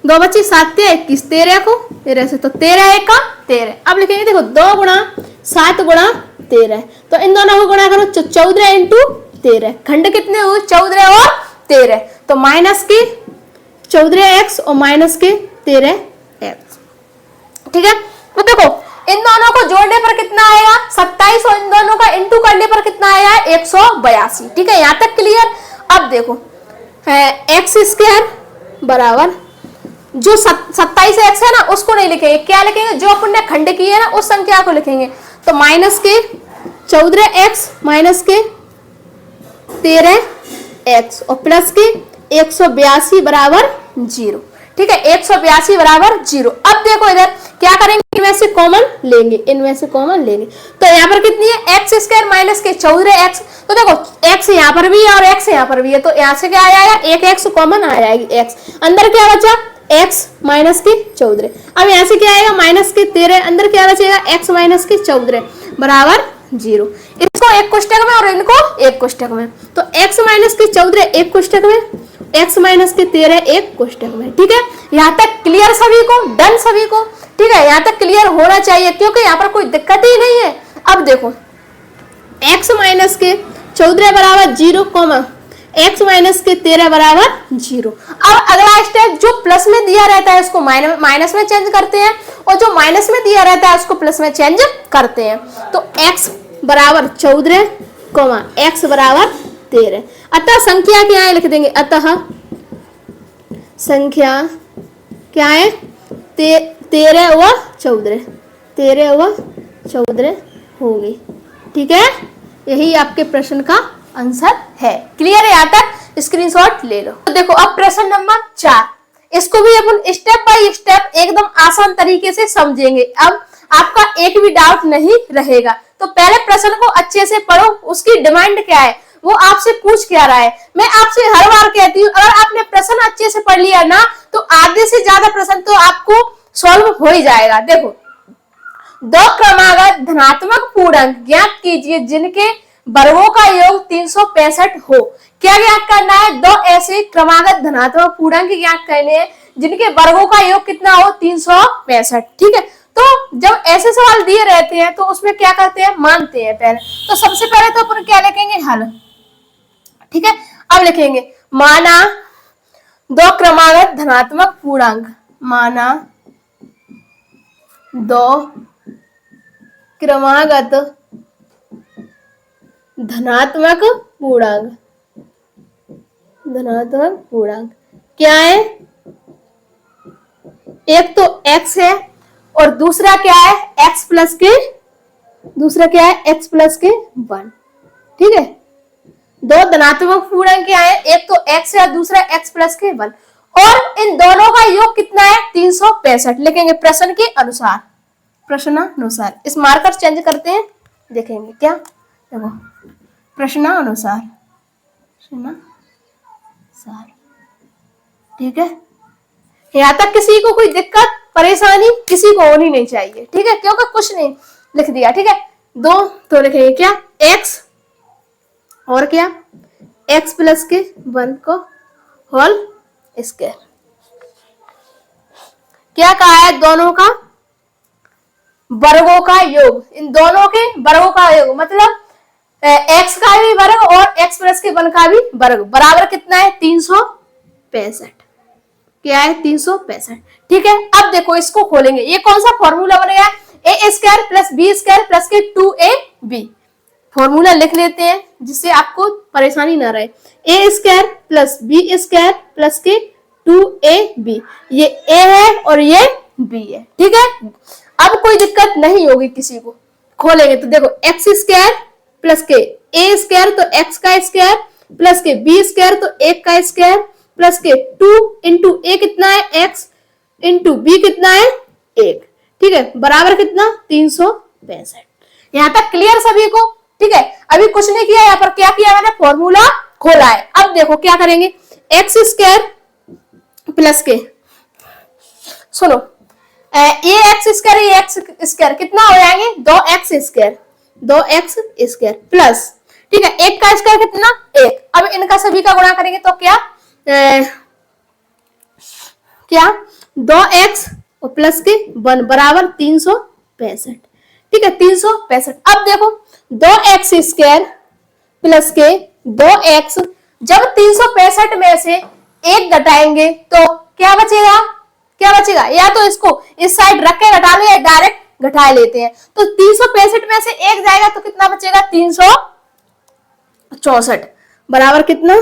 2 बची 7 21, 13 को 13 से, तो 13 एकम 13। अब लिखेंगे देखो 2 गुणा 7 गुणा 13, तो इन दोनों को गुणा करो 14 इंटू 13। खंड कितने हुए? 14 और 13, तो माइनस के 14x और माइनस के 13x। ठीक है, तो देखो इन दोनों को जोड़ने पर कितना आएगा? 27 और इन दोनों का इंटू करने पर कितना आया? 182। ठीक है, यहाँ तक क्लियर। अब देखो x स्क्वायर बराबर जो 27x है ना उसको नहीं लिखेंगे, क्या लिखेंगे? जो अपन ने खंड की है ना उस संख्या को लिखेंगे। तो माइनस के 14x माइनस के 13x और प्लस के 182 बराबर 0। ठीक है, 182 बराबर 0। अब देखो इधर क्या करेंगे? इनमें से कॉमन लेंगे, तो यहाँ पर कितनी है? x स्क्वायर माइनस के 14x, तो देखो x यहाँ पर भी है और x यहाँ पर भी है, तो यहाँ से क्या आ जाएगा? एक x कॉमन आ जाएगी, x अंदर क्या बचा? x माइनस के 14। अब यहाँ से क्या आएगा? माइनस के 13, अंदर क्या बचेगा? x माइनस के 14 बराबर 0। इसको एक कोष्टक में और इनको एक कोष्टक में, तो x माइनस के 14 एक कोष्टक में, x माइनस के 13 एक कोष्टक में। ठीक है, यहाँ तक क्लियर सभी को? डन सभी को? ठीक है, यहाँ तक क्लियर होना चाहिए क्योंकि यहाँ पर कोई दिक्कत ही नहीं है। अब देखो x माइनस के 14 बराबर 0, x माइनस के 13 बराबर 0। अब अगला स्टेप जो प्लस में दिया रहता है उसको माइनस में चेंज करते हैं और जो माइनस में दिया रहता है उसको प्लस में चेंज करते हैं। तो x बराबर 14, x बराबर 13। अतः संख्या क्या है लिख देंगे, अतः संख्या क्या है 13 व 14, 13 व 14 होगी। ठीक है, यही आपके प्रश्न का आंसर है। क्लियर है? यहाँ तक स्क्रीनशॉट ले लो। तो देखो अब प्रश्न नंबर 4, इसको भी अपन स्टेप बाय स्टेप एकदम आसान तरीके से समझेंगे। अब आपका एक भी डाउट नहीं रहेगा। तो पहले प्रश्न को अच्छे से पढ़ो, उसकी डिमांड क्या है, वो आपसे पूछ क्या रहा है। मैं आपसे हर बार कहती हूँ, अगर आपने प्रश्न अच्छे से पढ़ लिया ना तो आधे से ज्यादा प्रश्न तो आपको सॉल्व हो ही जाएगा। देखो, दो क्रमागत धनात्मक पूर्णांक ज्ञात कीजिए जिनके वर्गों का योग 365 हो। क्या ज्ञात करना है? दो ऐसे क्रमागत धनात्मक पूर्णांक ज्ञात करने हैं जिनके वर्गों का योग कितना हो, 365। ठीक है, तो जब ऐसे सवाल दिए रहते हैं तो उसमें क्या करते हैं, मानते हैं पहले। तो सबसे पहले तो अपन क्या लिखेंगे, हल। ठीक है, अब लिखेंगे माना दो क्रमागत धनात्मक पूर्णांक, माना दो क्रमागत धनात्मक पूर्णांक, धनात्मक पूर्णांक क्या है, एक तो x है और दूसरा क्या है, x प्लस के, दूसरा क्या है, x प्लस के 1। ठीक है, दो धनात्मक पूर्णांक क्या है, एक तो x है और दूसरा x प्लस के 1, और इन दोनों का योग कितना है, 365। लिखेंगे प्रश्न के अनुसार, प्रश्नानुसार। इस मार्कर चेंज करते हैं, देखेंगे क्या, देखो प्रश्नानुसार, प्रश्नानुसार। ठीक है, यहाँ तक किसी को कोई दिक्कत परेशानी किसी को होनी नहीं चाहिए। ठीक है, क्योंकि कुछ नहीं लिख दिया। ठीक है, दो तो लिखेंगे क्या, x और क्या, x प्लस के 1 को होल स्क्वायर। क्या कहा है, दोनों का वर्गों का योग, इन दोनों के वर्गों का योग मतलब x का भी वर्ग और x प्लस के 1 का भी वर्ग बराबर कितना है, 365। क्या है, 365। ठीक है, अब देखो इसको खोलेंगे, ये कौन सा फॉर्मूला बनेगा, a square plus b square plus के 2ab। फॉर्मूला लिख लेते हैं जिससे आपको परेशानी ना रहे। A square plus b square plus के 2ab, ये a है और ये b है। ठीक है, अब कोई दिक्कत नहीं होगी किसी को। खोलेंगे तो देखो एक्स स्क्वायर प्लस के ए स्क्वायर तो एक्स का स्क्वायर प्लस के बी स्क्वायर तो 1 का स्क्वायर प्लस के 2 इंटू ए कितना है, एक्स इंटू बी कितना है, 1। ठीक है, बराबर कितना, 365। यहाँ तक क्लियर सभी को? ठीक है, अभी कुछ नहीं किया, यहाँ पर क्या किया मैंने, फॉर्मूला खोला है। अब देखो क्या करेंगे, एक्स स्क्वायर प्लस के, सुनो, ए एक्स स्क्वायर ए एक्स स्क्वायर कितना हो जाएंगे, 2x square, 2x square plus, ठीक है, 1 का स्क्वायर कितना, 1। अब इनका सभी का गुणा करेंगे तो क्या, क्या 2x और प्लस के 1 बराबर 365। ठीक है, 365। अब देखो 2x स्क्वायर प्लस के 2x, जब 365 में से 1 घटाएंगे तो क्या बचेगा, क्या बचेगा, या तो इसको इस साइड रख के घटा लो या डायरेक्ट घटा लेते हैं। तो 365 में से 1 जाएगा तो कितना बचेगा, 364 बराबर कितना,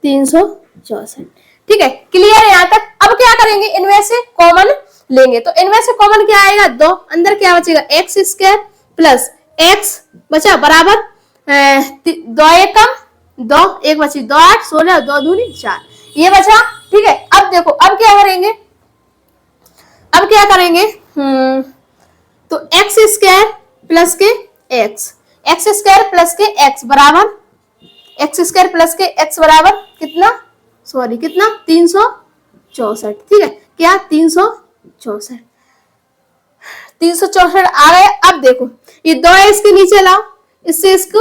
364। ठीक है, क्लियर है यहाँ तक? अब क्या करेंगे, इनमें से कॉमन लेंगे तो इनमें से कॉमन क्या आएगा, 2, अंदर क्या बचेगा, एक्स स्क्वायर प्लस एक्स बचा बराबर 2 एकम 2, 1 बची 2 8 16 2 दूनी 4, ये बचा। ठीक है, अब देखो अब क्या करेंगे, अब क्या करेंगे, तो एक्स स्क्वायर प्लस के एक्स, एक्स स्क्वायर प्लस के एक्स बराबर, एक्स स्क्वायर प्लस के एक्स बराबर कितना, सॉरी कितना, 364। ठीक है, क्या 364, 364 आ गए। अब देखो ये 2 है, इसके नीचे लाओ, इससे इसको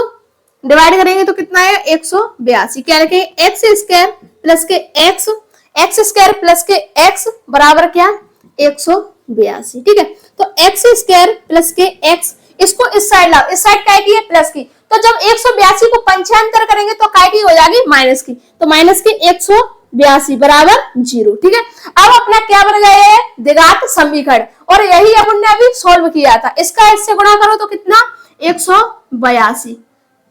डिवाइड करेंगे तो कितना आएगा, 182। क्या रखेंगे, एक्स स्क्वायर प्लस के एक्स, एक्स स्क्वायर प्लस के एक्स बराबर क्या, 182। ठीक है, तो एक्स स्क्वायर प्लस के एक्स, इसको इस साइड लाओ, इस साइड काय की है, प्लस की, तो जब 182 को पंचांतर करेंगे तो काय की हो जाएगी, माइनस की, तो माइनस की 82 बराबर 0। ठीक है, अब अपना क्या बन गया है, द्विघात समीकरण, और यही अपन ने अभी सोल्व किया था। इसका इससे गुणा करो तो कितना, 182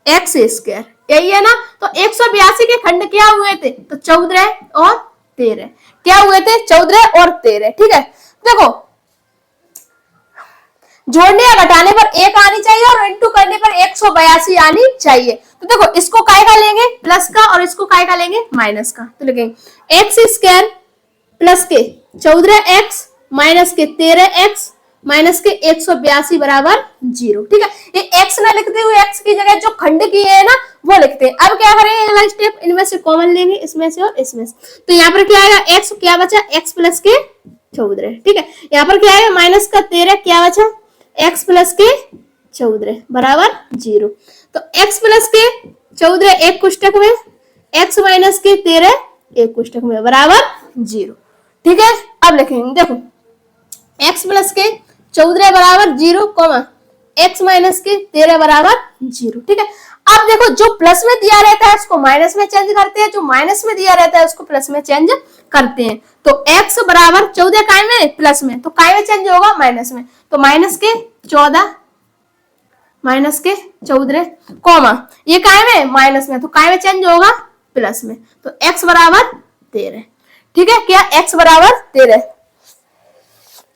एक्स स्क्वायर, यही है ना। तो 182 के खंड क्या हुए थे, तो 14 और 13, क्या हुए थे, 14 और 13। ठीक है, देखो जोड़ने या घटाने पर 1 आनी चाहिए और इंटू करने पर 182 आनी चाहिए। तो देखो इसको काय का लेंगे, प्लस का, और इसको काय का लेंगे, माइनस का। तो लिखेंगे एक्स स्क्वायर प्लस के 14x माइनस के 13x माइनस के 182 बराबर 0। ठीक है, ये x ना लिखते हुए x की जगह जो खंड किए है ना वो लिखते हैं। अब क्या करेंगे, अगला स्टेप, इनमें से कॉमन लेंगे, इसमें से और इसमें से। तो यहाँ पर क्या आएगा, x क्या बचा, x प्लस के 14। ठीक है, यहाँ पर क्या आएगा, माइनस का 13 क्या बचा, x प्लस के 14 बराबर 0। तो x प्लस के 14 एक कोष्टक में, x माइनस के 13 एक कोष्टक में बराबर 0। ठीक है, अब लिखेंगे, देखो x प्लस के 14 बराबर 0, x माइनस के 13 बराबर 0। ठीक है, अब देखो जो प्लस में दिया रहता है उसको माइनस में चेंज करते हैं, जो माइनस में दिया रहता है उसको प्लस में चेंज करते हैं। तो x बराबर 14 काय में, प्लस में, तो काय में चेंज होगा, माइनस में। तो माइनस के 14 माइनस के 14 ये काय में, माइनस में, तो काय में चेंज होगा, प्लस में। तो x बराबर 13। ठीक है, क्या x बराबर 13।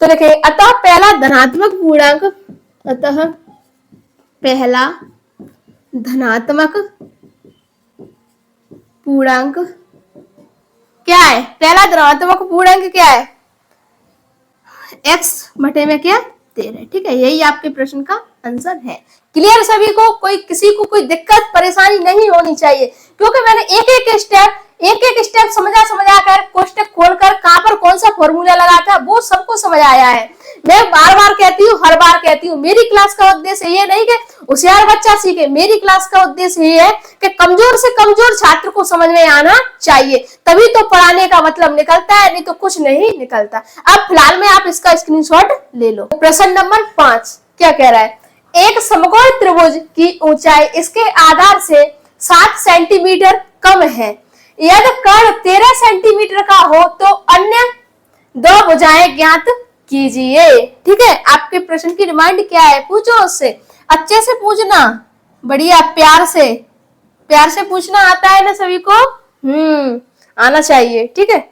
तो लिखेंगे अतः पहला धनात्मक पूर्णांक, अतः पहला धनात्मक पूर्णांक क्या है, पहला धनात्मक पूर्णांक क्या है, x बटे में क्या, 13। ठीक है, यही आपके प्रश्न का आंसर है। क्लियर सभी को, कोई किसी को कोई दिक्कत परेशानी नहीं होनी चाहिए, क्योंकि मैंने एक एक स्टेप समझा कर कोष्टक खोलकर कहां पर कौन सा फॉर्मूला लगाता है वो सबको समझ आया है। मैं बार बार कहती हूँ, हर बार कहती हूँ, मेरी क्लास का उद्देश्य ये नहीं कि होशियार बच्चा सीखे, मेरी क्लास का उद्देश्य ये है कि कमजोर से कमजोर छात्र को समझ में आना चाहिए, तभी तो पढ़ाने का मतलब निकलता है, नहीं तो कुछ नहीं निकलता। अब फिलहाल में आप इसका स्क्रीनशॉट ले लो। प्रश्न नंबर 5 क्या कह रहा है, एक समकोण त्रिभुज की ऊंचाई इसके आधार से 7 सेंटीमीटर कम है, यदि कर्ण 13 सेंटीमीटर का हो तो अन्य दो भुजाएं ज्ञात कीजिए। ठीक है, आपके प्रश्न की रिमाइंड क्या है, पूछो उससे, अच्छे से पूछना, बढ़िया प्यार से पूछना आता है ना सभी को, आना चाहिए। ठीक है,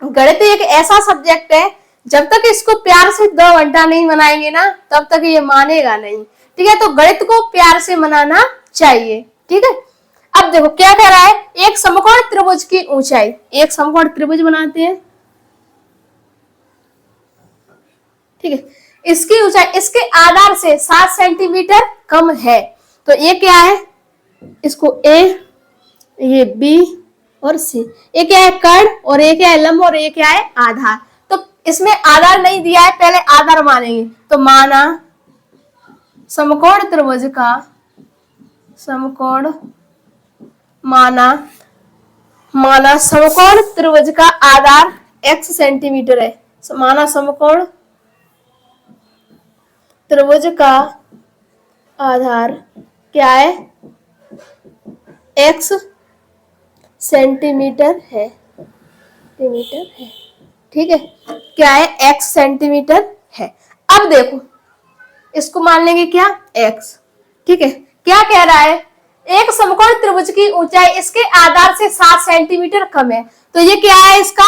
गणित एक ऐसा सब्जेक्ट है, जब तक इसको प्यार से 2 घंटा नहीं मनाएंगे ना तब तक ये मानेगा नहीं। ठीक है, तो गणित को प्यार से मनाना चाहिए। ठीक है, अब देखो क्या कह रहा है, एक समकोण त्रिभुज की ऊंचाई, एक समकोण त्रिभुज बनाते हैं। ठीक है, इसकी ऊंचाई इसके आधार से 7 सेंटीमीटर कम है। तो ये क्या है, इसको ए, ये बी और सी, ये क्या है, कर्ण, और ये क्या है, लंब, और ये क्या है, आधार। तो इसमें आधार नहीं दिया है, पहले आधार मानेंगे। तो माना समकोण त्रिभुज का, माना समकोण त्रिभुज का आधार x सेंटीमीटर है। माना समकोण त्रिभुज का आधार क्या है, x सेंटीमीटर है, ठीक है, क्या है, x सेंटीमीटर है। अब देखो इसको मान लेंगे क्या, x। ठीक है, क्या कह रहा है, एक समकोण त्रिभुज की ऊंचाई इसके आधार से 7 सेंटीमीटर कम है। तो ये क्या है, इसका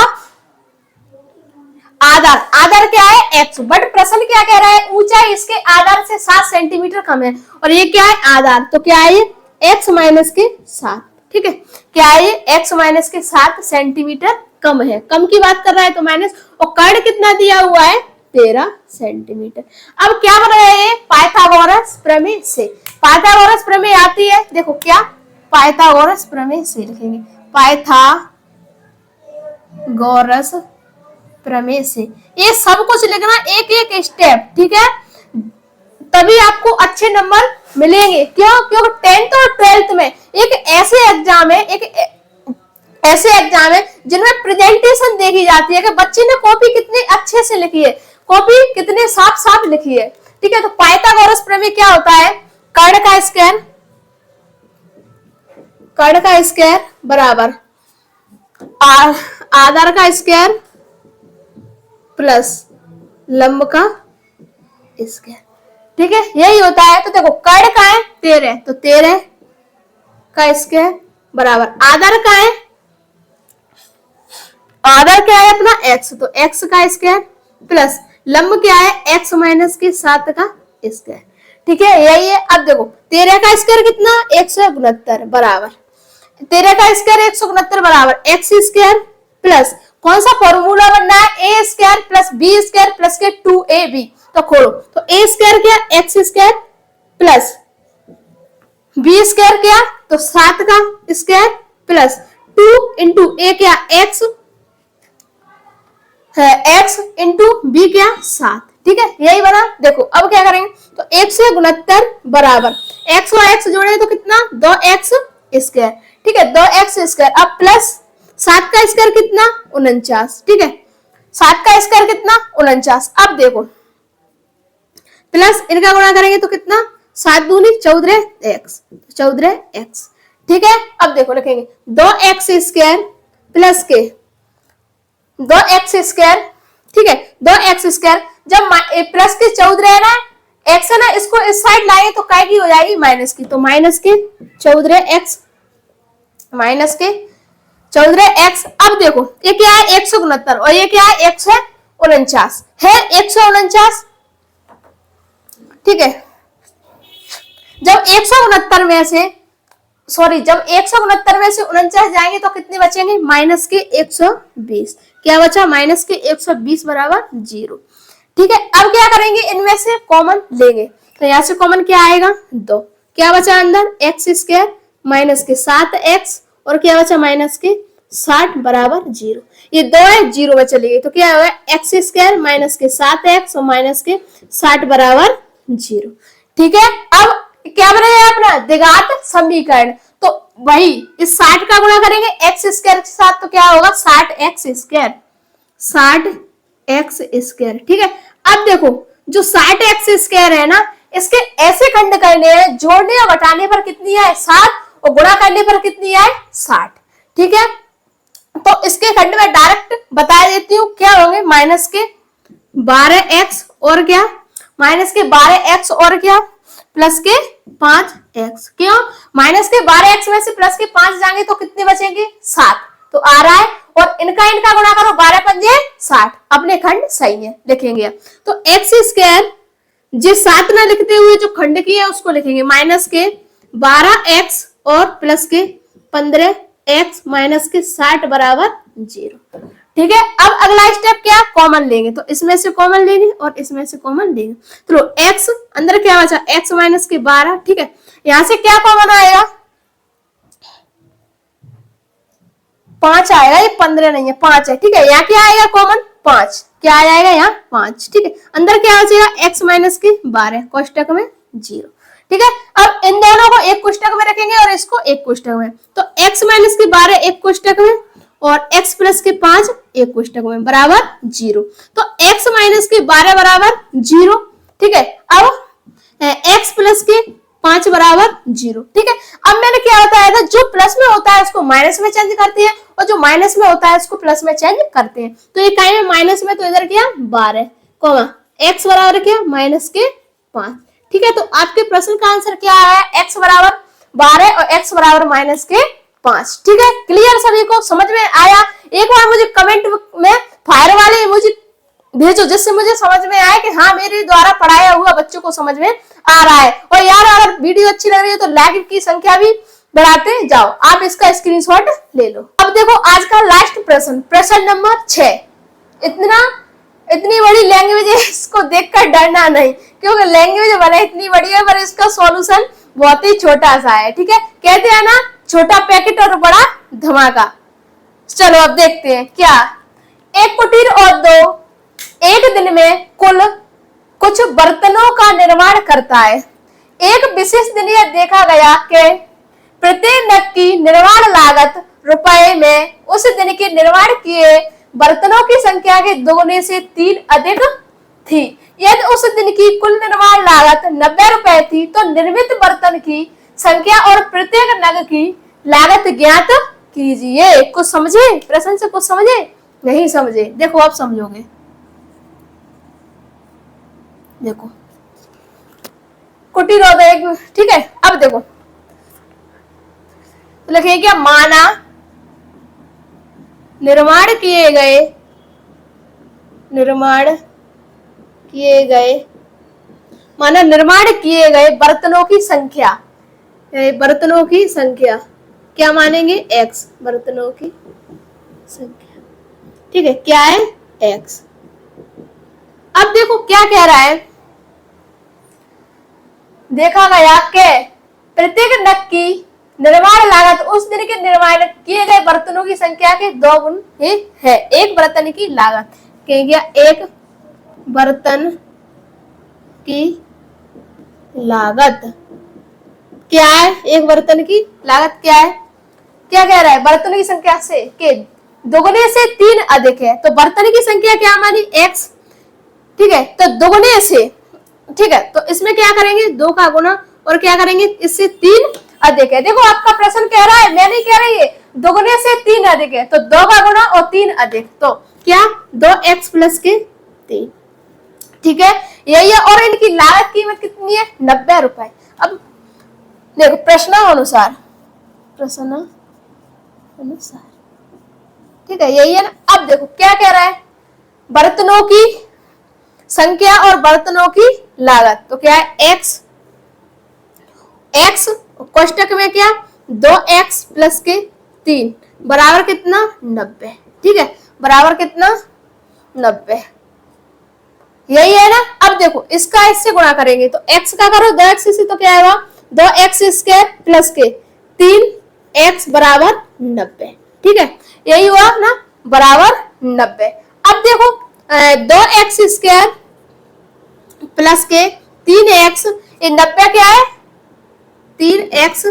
आधार क्या है, x, बट प्रश्न क्या कह रहा है, ऊंचाई इसके आधार से 7 सेंटीमीटर कम है, और ये क्या है, आधार। तो क्या है, ये x माइनस के 7। ठीक है, क्या है, ये x माइनस के 7 सेंटीमीटर कम है, कम की बात कर रहा है तो माइनस, और कर्ण कितना दिया हुआ है, 13 सेंटीमीटर। अब क्या बन रहा है, पाइथागोरस प्रमेय से। पाइथागोरस प्रमेय आती है, देखो क्या, पाइथागोरस प्रमेय से लिखेंगे, पाइथागोरस प्रमेय से। ये सब कुछ लिखना एक एक स्टेप, ठीक है, तभी आपको अच्छे नंबर मिलेंगे। क्यों, क्योंकि 10th और 12th में एक ऐसे एग्जाम है जिनमें प्रेजेंटेशन देखी जाती है कि बच्चे ने कॉपी कितने अच्छे से लिखी है, कॉपी कितने साफ साफ लिखी है। ठीक है, तो पाइथागोरस प्रमेय क्या होता है, कर्ण का स्क्वायर बराबर आधार का स्क्वायर प्लस लंब का स्क्वायर, ठीक है, यही होता है। तो देखो कर्ण का है 13, तो 13 का स्क्वायर बराबर आधार का है, आधार क्या है अपना x, तो x का स्क्वायर प्लस लंब क्या है x माइनस के 7 का स्क्वायर, ठीक है, यही है। अब देखो 13 का स्क्वायर कितना 169 बराबर 13 का स्क्वायर 169 बराबर x स्क्वायर प्लस कौन सा फॉर्मूला बनना है a square plus b square plus के 2ab, तो खोलो, तो a स्क्वायर क्या x square plus b square क्या तो 7 का स्क्वायर प्लस 2 इंटू a क्या x है, x इंटू बी क्या 7, ठीक है, यही बना। देखो अब क्या करेंगे, तो 169 बराबर x और x जोड़े तो कितना 2x स्क्वायर, ठीक है, 2x स्क्वायर, अब प्लस 7 का स्क्वायर कितना 49, ठीक है, 7 का स्क्वायर कितना 49। अब देखो प्लस इनका गुणा करेंगे तो कितना 7 दूनी 14x, 14x, ठीक है। अब देखो लिखेंगे 2x स्क्वायर प्लस के 2x स्क्वायर, ठीक है, 2x स्क्वायर, जब प्लस के 14 है ना x है ना, इसको इस साइड लाए तो काय की हो जाएगी माइनस की, तो माइनस के 14x माइनस के 14x। अब देखो ये क्या है 169 और ये क्या है 149 है 149, ठीक है, जब 169 में से सॉरी जब 169 में से 49 जाएंगे तो कितने बचेंगे माइनस के 120, क्या बचा माइनस के 120 बराबर 0, ठीक है। अब क्या करेंगे इनमें से कॉमन लेंगे, तो यहाँ से कॉमन क्या आएगा 2, क्या बचा अंदर x स्क्वायर माइनस के 7x और क्या बचा माइनस के 60 बराबर 0, ये 2 है 0 में चली गई, तो क्या होगा x स्क्वायर माइनस के 7x और माइनस के 60 बराबर 0, ठीक है। अब क्या बनेगा अपना द्विघात समीकरण, तो वही इस 60 का गुणा करेंगे x स्क्वायर के साथ, तो क्या होगा 60x स्क्वायर 60x स्क्वायर, ठीक है। अब देखो जो 60x स्क्वायर है ना, इसके ऐसे खंड करने हैं, जोड़ने या घटाने पर कितनी है 7 और गुणा करने पर कितनी है 60, ठीक है। तो इसके खंड में डायरेक्ट बता देती हूँ क्या होंगे माइनस के 12x और क्या माइनस के 12x और क्या प्लस के 5x, क्यों माइनस के 12x में से प्लस के 5 जाएंगे तो कितने बचेंगे 7, तो आ रहा है, और इनका गुणा करो 12 पंजे 60, अपने खंड सही है लिखेंगे। तो x स्क्वायर जिस 7 ना लिखते हुए जो खंड की है उसको लिखेंगे माइनस के 12x और प्लस के 15x माइनस के 60 बराबर 0, ठीक है। अब अगला स्टेप क्या कॉमन लेंगे, तो इसमें से कॉमन लेंगे और इसमें से कॉमन लेंगे, तो x अंदर क्या बचा x माइनस के 12, ठीक है, यहां से क्या कॉमन आएगा 5 आएगा, ये 15 नहीं है 5 है, ठीक है, यहाँ क्या आएगा कॉमन 5, क्या आ जाएगा यहाँ 5, ठीक है, अंदर क्या बचेगा x माइनस के 12 कोष्टक में 0, ठीक है। अब इन दोनों को एक कोष्टक में रखेंगे और इसको एक कोष्टक में, तो x माइनस के 12 एक कोष्टक में और x प्लस के 5 एक कोष्टक में बराबर 0, तो x माइनस के 12 बराबर 0, ठीक है। अब x प्लस के 5 बराबर 0, ठीक है। अब मैंने क्या बताया था, जो प्लस में होता है उसको माइनस में चेंज करते हैं और जो माइनस में होता है उसको प्लस में चेंज करते हैं, तो ये कहीं में माइनस में, तो इधर क्या 12 कोमा x बराबर क्या माइनस के 5, ठीक है। तो आपके प्रश्न का आंसर क्या आया x बराबर 12 और x बराबर माइनस के 5, ठीक है। क्लियर सभी को समझ में आया, एक बार मुझे कमेंट में फायर वाले इमोजी भेजो जिससे मुझे समझ में आए कि हाँ मेरे द्वारा पढ़ाया हुआ बच्चों को समझ में आ रहा है, और यार अगर वीडियो अच्छी लग रही है तो लाइक की संख्या भी बढ़ाते जाओ, आप इसका स्क्रीनशॉट ले लो। अब देखो आज का लास्ट प्रश्न, प्रश्न नंबर 6, इतनी बड़ी लैंग्वेज है, इसको देखकर डरना नहीं, क्योंकि लैंग्वेज भले इतनी बड़ी है पर इसका सॉल्यूशन बहुत ही छोटा सा है, ठीक है, कहते हैं ना छोटा पैकेट और बड़ा धमाका। चलो अब देखते हैं क्या, एक कुटीर और 2 एक दिन में कुल कुछ बर्तनों का निर्माण करता है। एक विशेष दिन यह देखा गया कि प्रत्येक नग की निर्माण लागत रुपए में उस दिन के निर्माण किए बर्तनों की संख्या के 2 से 3 अधिक थी। यदि उस दिन की कुल निर्माण लागत 90 रुपए थी तो निर्मित बर्तन की संख्या और प्रत्येक नग की लागत ज्ञात कीजिए। कुछ समझे प्रश्न से? कुछ समझे? नहीं समझे? देखो अब समझोगे। देखो कुटीरोध एक, ठीक है। अब देखो तो लिखेंगे क्या, माना निर्माण किए गए, निर्माण किए गए, माना निर्माण किए गए बर्तनों की संख्या, बर्तनों की संख्या क्या मानेंगे, x, बर्तनों की संख्या, ठीक है, क्या है, x। अब देखो क्या कह रहा है, देखा गया कि प्रत्येक नग की निर्माण लागत उस दिन के निर्माण किए गए बर्तनों की संख्या के 2 गुण है। एक बर्तन की लागत, क्या, एक बर्तन की लागत क्या है, एक बर्तन की लागत क्या है, क्या कह रहा है, बर्तनों की संख्या से के दोगुने से 3 अधिक है। तो बर्तन की संख्या क्या मानी, x, ठीक है, तो दोगुने से, ठीक है, तो इसमें क्या करेंगे, 2 का गुना और क्या करेंगे, इससे 3 अधिक है। देखो आपका प्रश्न कह रहा है, मैं नहीं कह रही है, दोगुने से 3 अधिक है, तो 2 का गुना और 3 अधिक, तो क्या, 2x प्लस के 3, ठीक है, यही है। और इनकी लागत कीमत कितनी है, 90 रुपए। अब देखो प्रश्नानुसार, प्रश्नानुसार, ठीक है, यही है ना। अब देखो क्या कह रहा है, बर्तनों की संख्या और बर्तनों की लागत, तो क्या है, x कोष्टक में क्या, 2x प्लस के 3 बराबर कितना, 90, ठीक है, बराबर कितना, 90, यही है ना। अब देखो इसका इससे गुणा करेंगे, तो x का करो 2x से, तो क्या आएगा, 2x स्क्वायर प्लस के 3x बराबर 90, ठीक है, यही हुआ ना, बराबर 90। अब देखो 2x स्क्वायर प्लस के 3x, ये 90 क्या है, 3x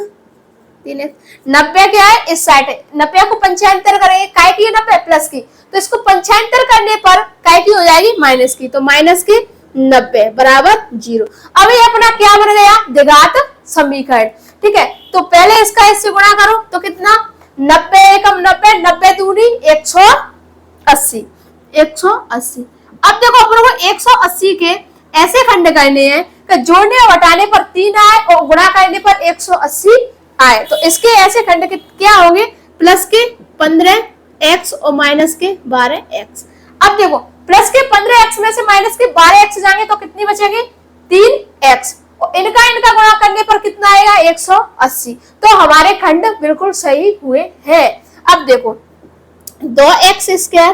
90 क्या है, इस साइड 90 को पंचांतर करेंगे, काय की 90 प्लस की, तो इसको पंचांतर करने पर काय की हो जाएगी, माइनस की, तो माइनस की 90 बराबर 0। अब ये अपना क्या बन गया, द्विघात समीकरण, ठीक है। तो पहले इसका इससे गुणा करो, तो कितना, 90 एकम 90, 90 दूनी 180, 180। अब देखो अपन को 180 के ऐसे खंड करने हैं कि जोड़ने और घटाने पर 3 आए और गुणा करने पर 180 आए। तो इसके ऐसे खंड के क्या होंगे, प्लस के 15x और माइनस के 12x। अब देखो प्लस के 15x में से माइनस के 12x जाएंगे तो कितनी बचेंगे, 3x, और इनका गुणा करने पर कितना आएगा, 180। तो हमारे खंड बिल्कुल सही हुए हैं। अब देखो 2x स्क्वायर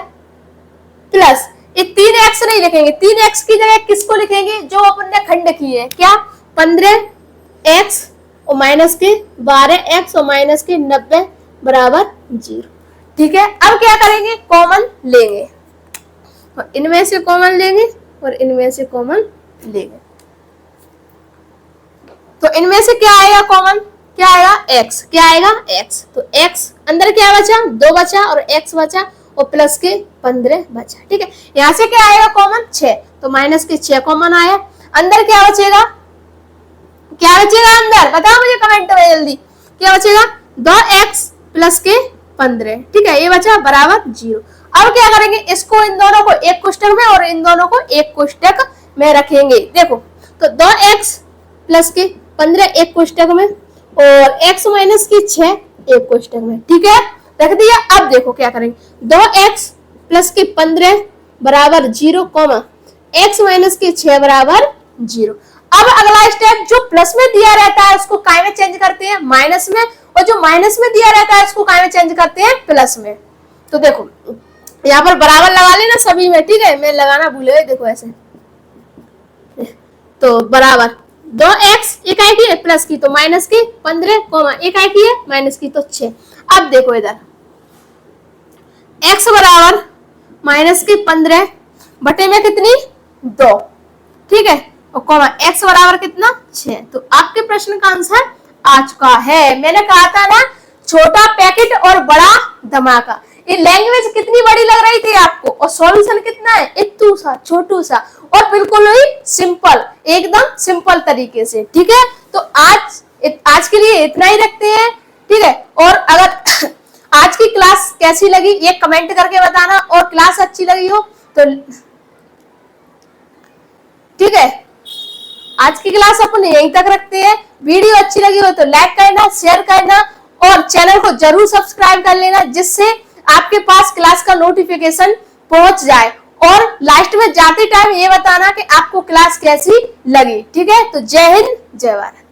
प्लस, ये 3x नहीं लिखेंगे, 3x की जगह किसको लिखेंगे, जो अपन ने खंड किए हैं, क्या, 15x और माइनस के 12x और माइनस के 90 बराबर 0, ठीक है। अब क्या करेंगे, कॉमन लेंगे, और इनमें से कॉमन लेंगे और इनमें से कॉमन लेंगे, तो इनमें से क्या आएगा कॉमन, क्या आएगा, x, क्या आएगा, x, तो x अंदर क्या बचा, 2 बचा और x बचा और प्लस के 15 बचा, ठीक है। यहाँ से क्या आएगा कॉमन, 6, तो माइनस के 6 कॉमन आया, अंदर क्या बचेगा, क्या बचेगा अंदर, बताओ मुझे कमेंट में जल्दी, क्या बचेगा, 2x प्लस के 15, ठीक है, ये बचा बराबर 0। अब क्या करेंगे, इसको इन दोनों को एक कोष्टक में और इन दोनों को एक कोष्टक में रखेंगे। देखो तो 2x प्लस के 15 एक कोष्टक में और x माइनस की 6 एक कोष्टक में, ठीक है, रख दिया। अब देखो क्या करेंगे, 2x प्लस के 15 बराबर 0, x माइनस के 6 बराबर 0। अब अगला स्टेप, जो प्लस में दिया रहता है उसको काय में चेंज करते हैं, माइनस में, और जो माइनस में दिया रहता है उसको काय में चेंज करते हैं, प्लस में। तो देखो यहाँ पर बराबर लगा लेना सभी में, ठीक है, मैं लगाना भूल गई, देखो ऐसे, तो बराबर 2x इकाई की है प्लस की, तो माइनस की 15 इकाई की है माइनस की, तो 6। अब देखो इधर x बराबर माइनस की 15 बटे में कितनी, 2, ठीक है, और कॉमा x बराबर कितना, 6। तो आपके प्रश्न का आंसर आ चुका है। मैंने कहा था ना, छोटा पैकेट और बड़ा धमाका, ये लैंग्वेज कितनी बड़ी लग रही थी आपको, और सॉल्यूशन कितना है, इतू सा छोटू सा और बिल्कुल ही सिंपल, एकदम सिंपल तरीके से, ठीक है। तो आज के लिए इतना ही रखते हैं, ठीक है। और अगर आज की क्लास कैसी लगी ये कमेंट करके बताना, और क्लास अच्छी लगी हो तो ठीक है। आज की क्लास अपन यहीं तक रखते हैं। वीडियो अच्छी लगी हो तो लाइक करना, शेयर करना और चैनल को जरूर सब्सक्राइब कर लेना, जिससे आपके पास क्लास का नोटिफिकेशन पहुंच जाए। और लास्ट में जाते टाइम ये बताना कि आपको क्लास कैसी लगी। ठीक है, तो जय हिंद, जय भारत।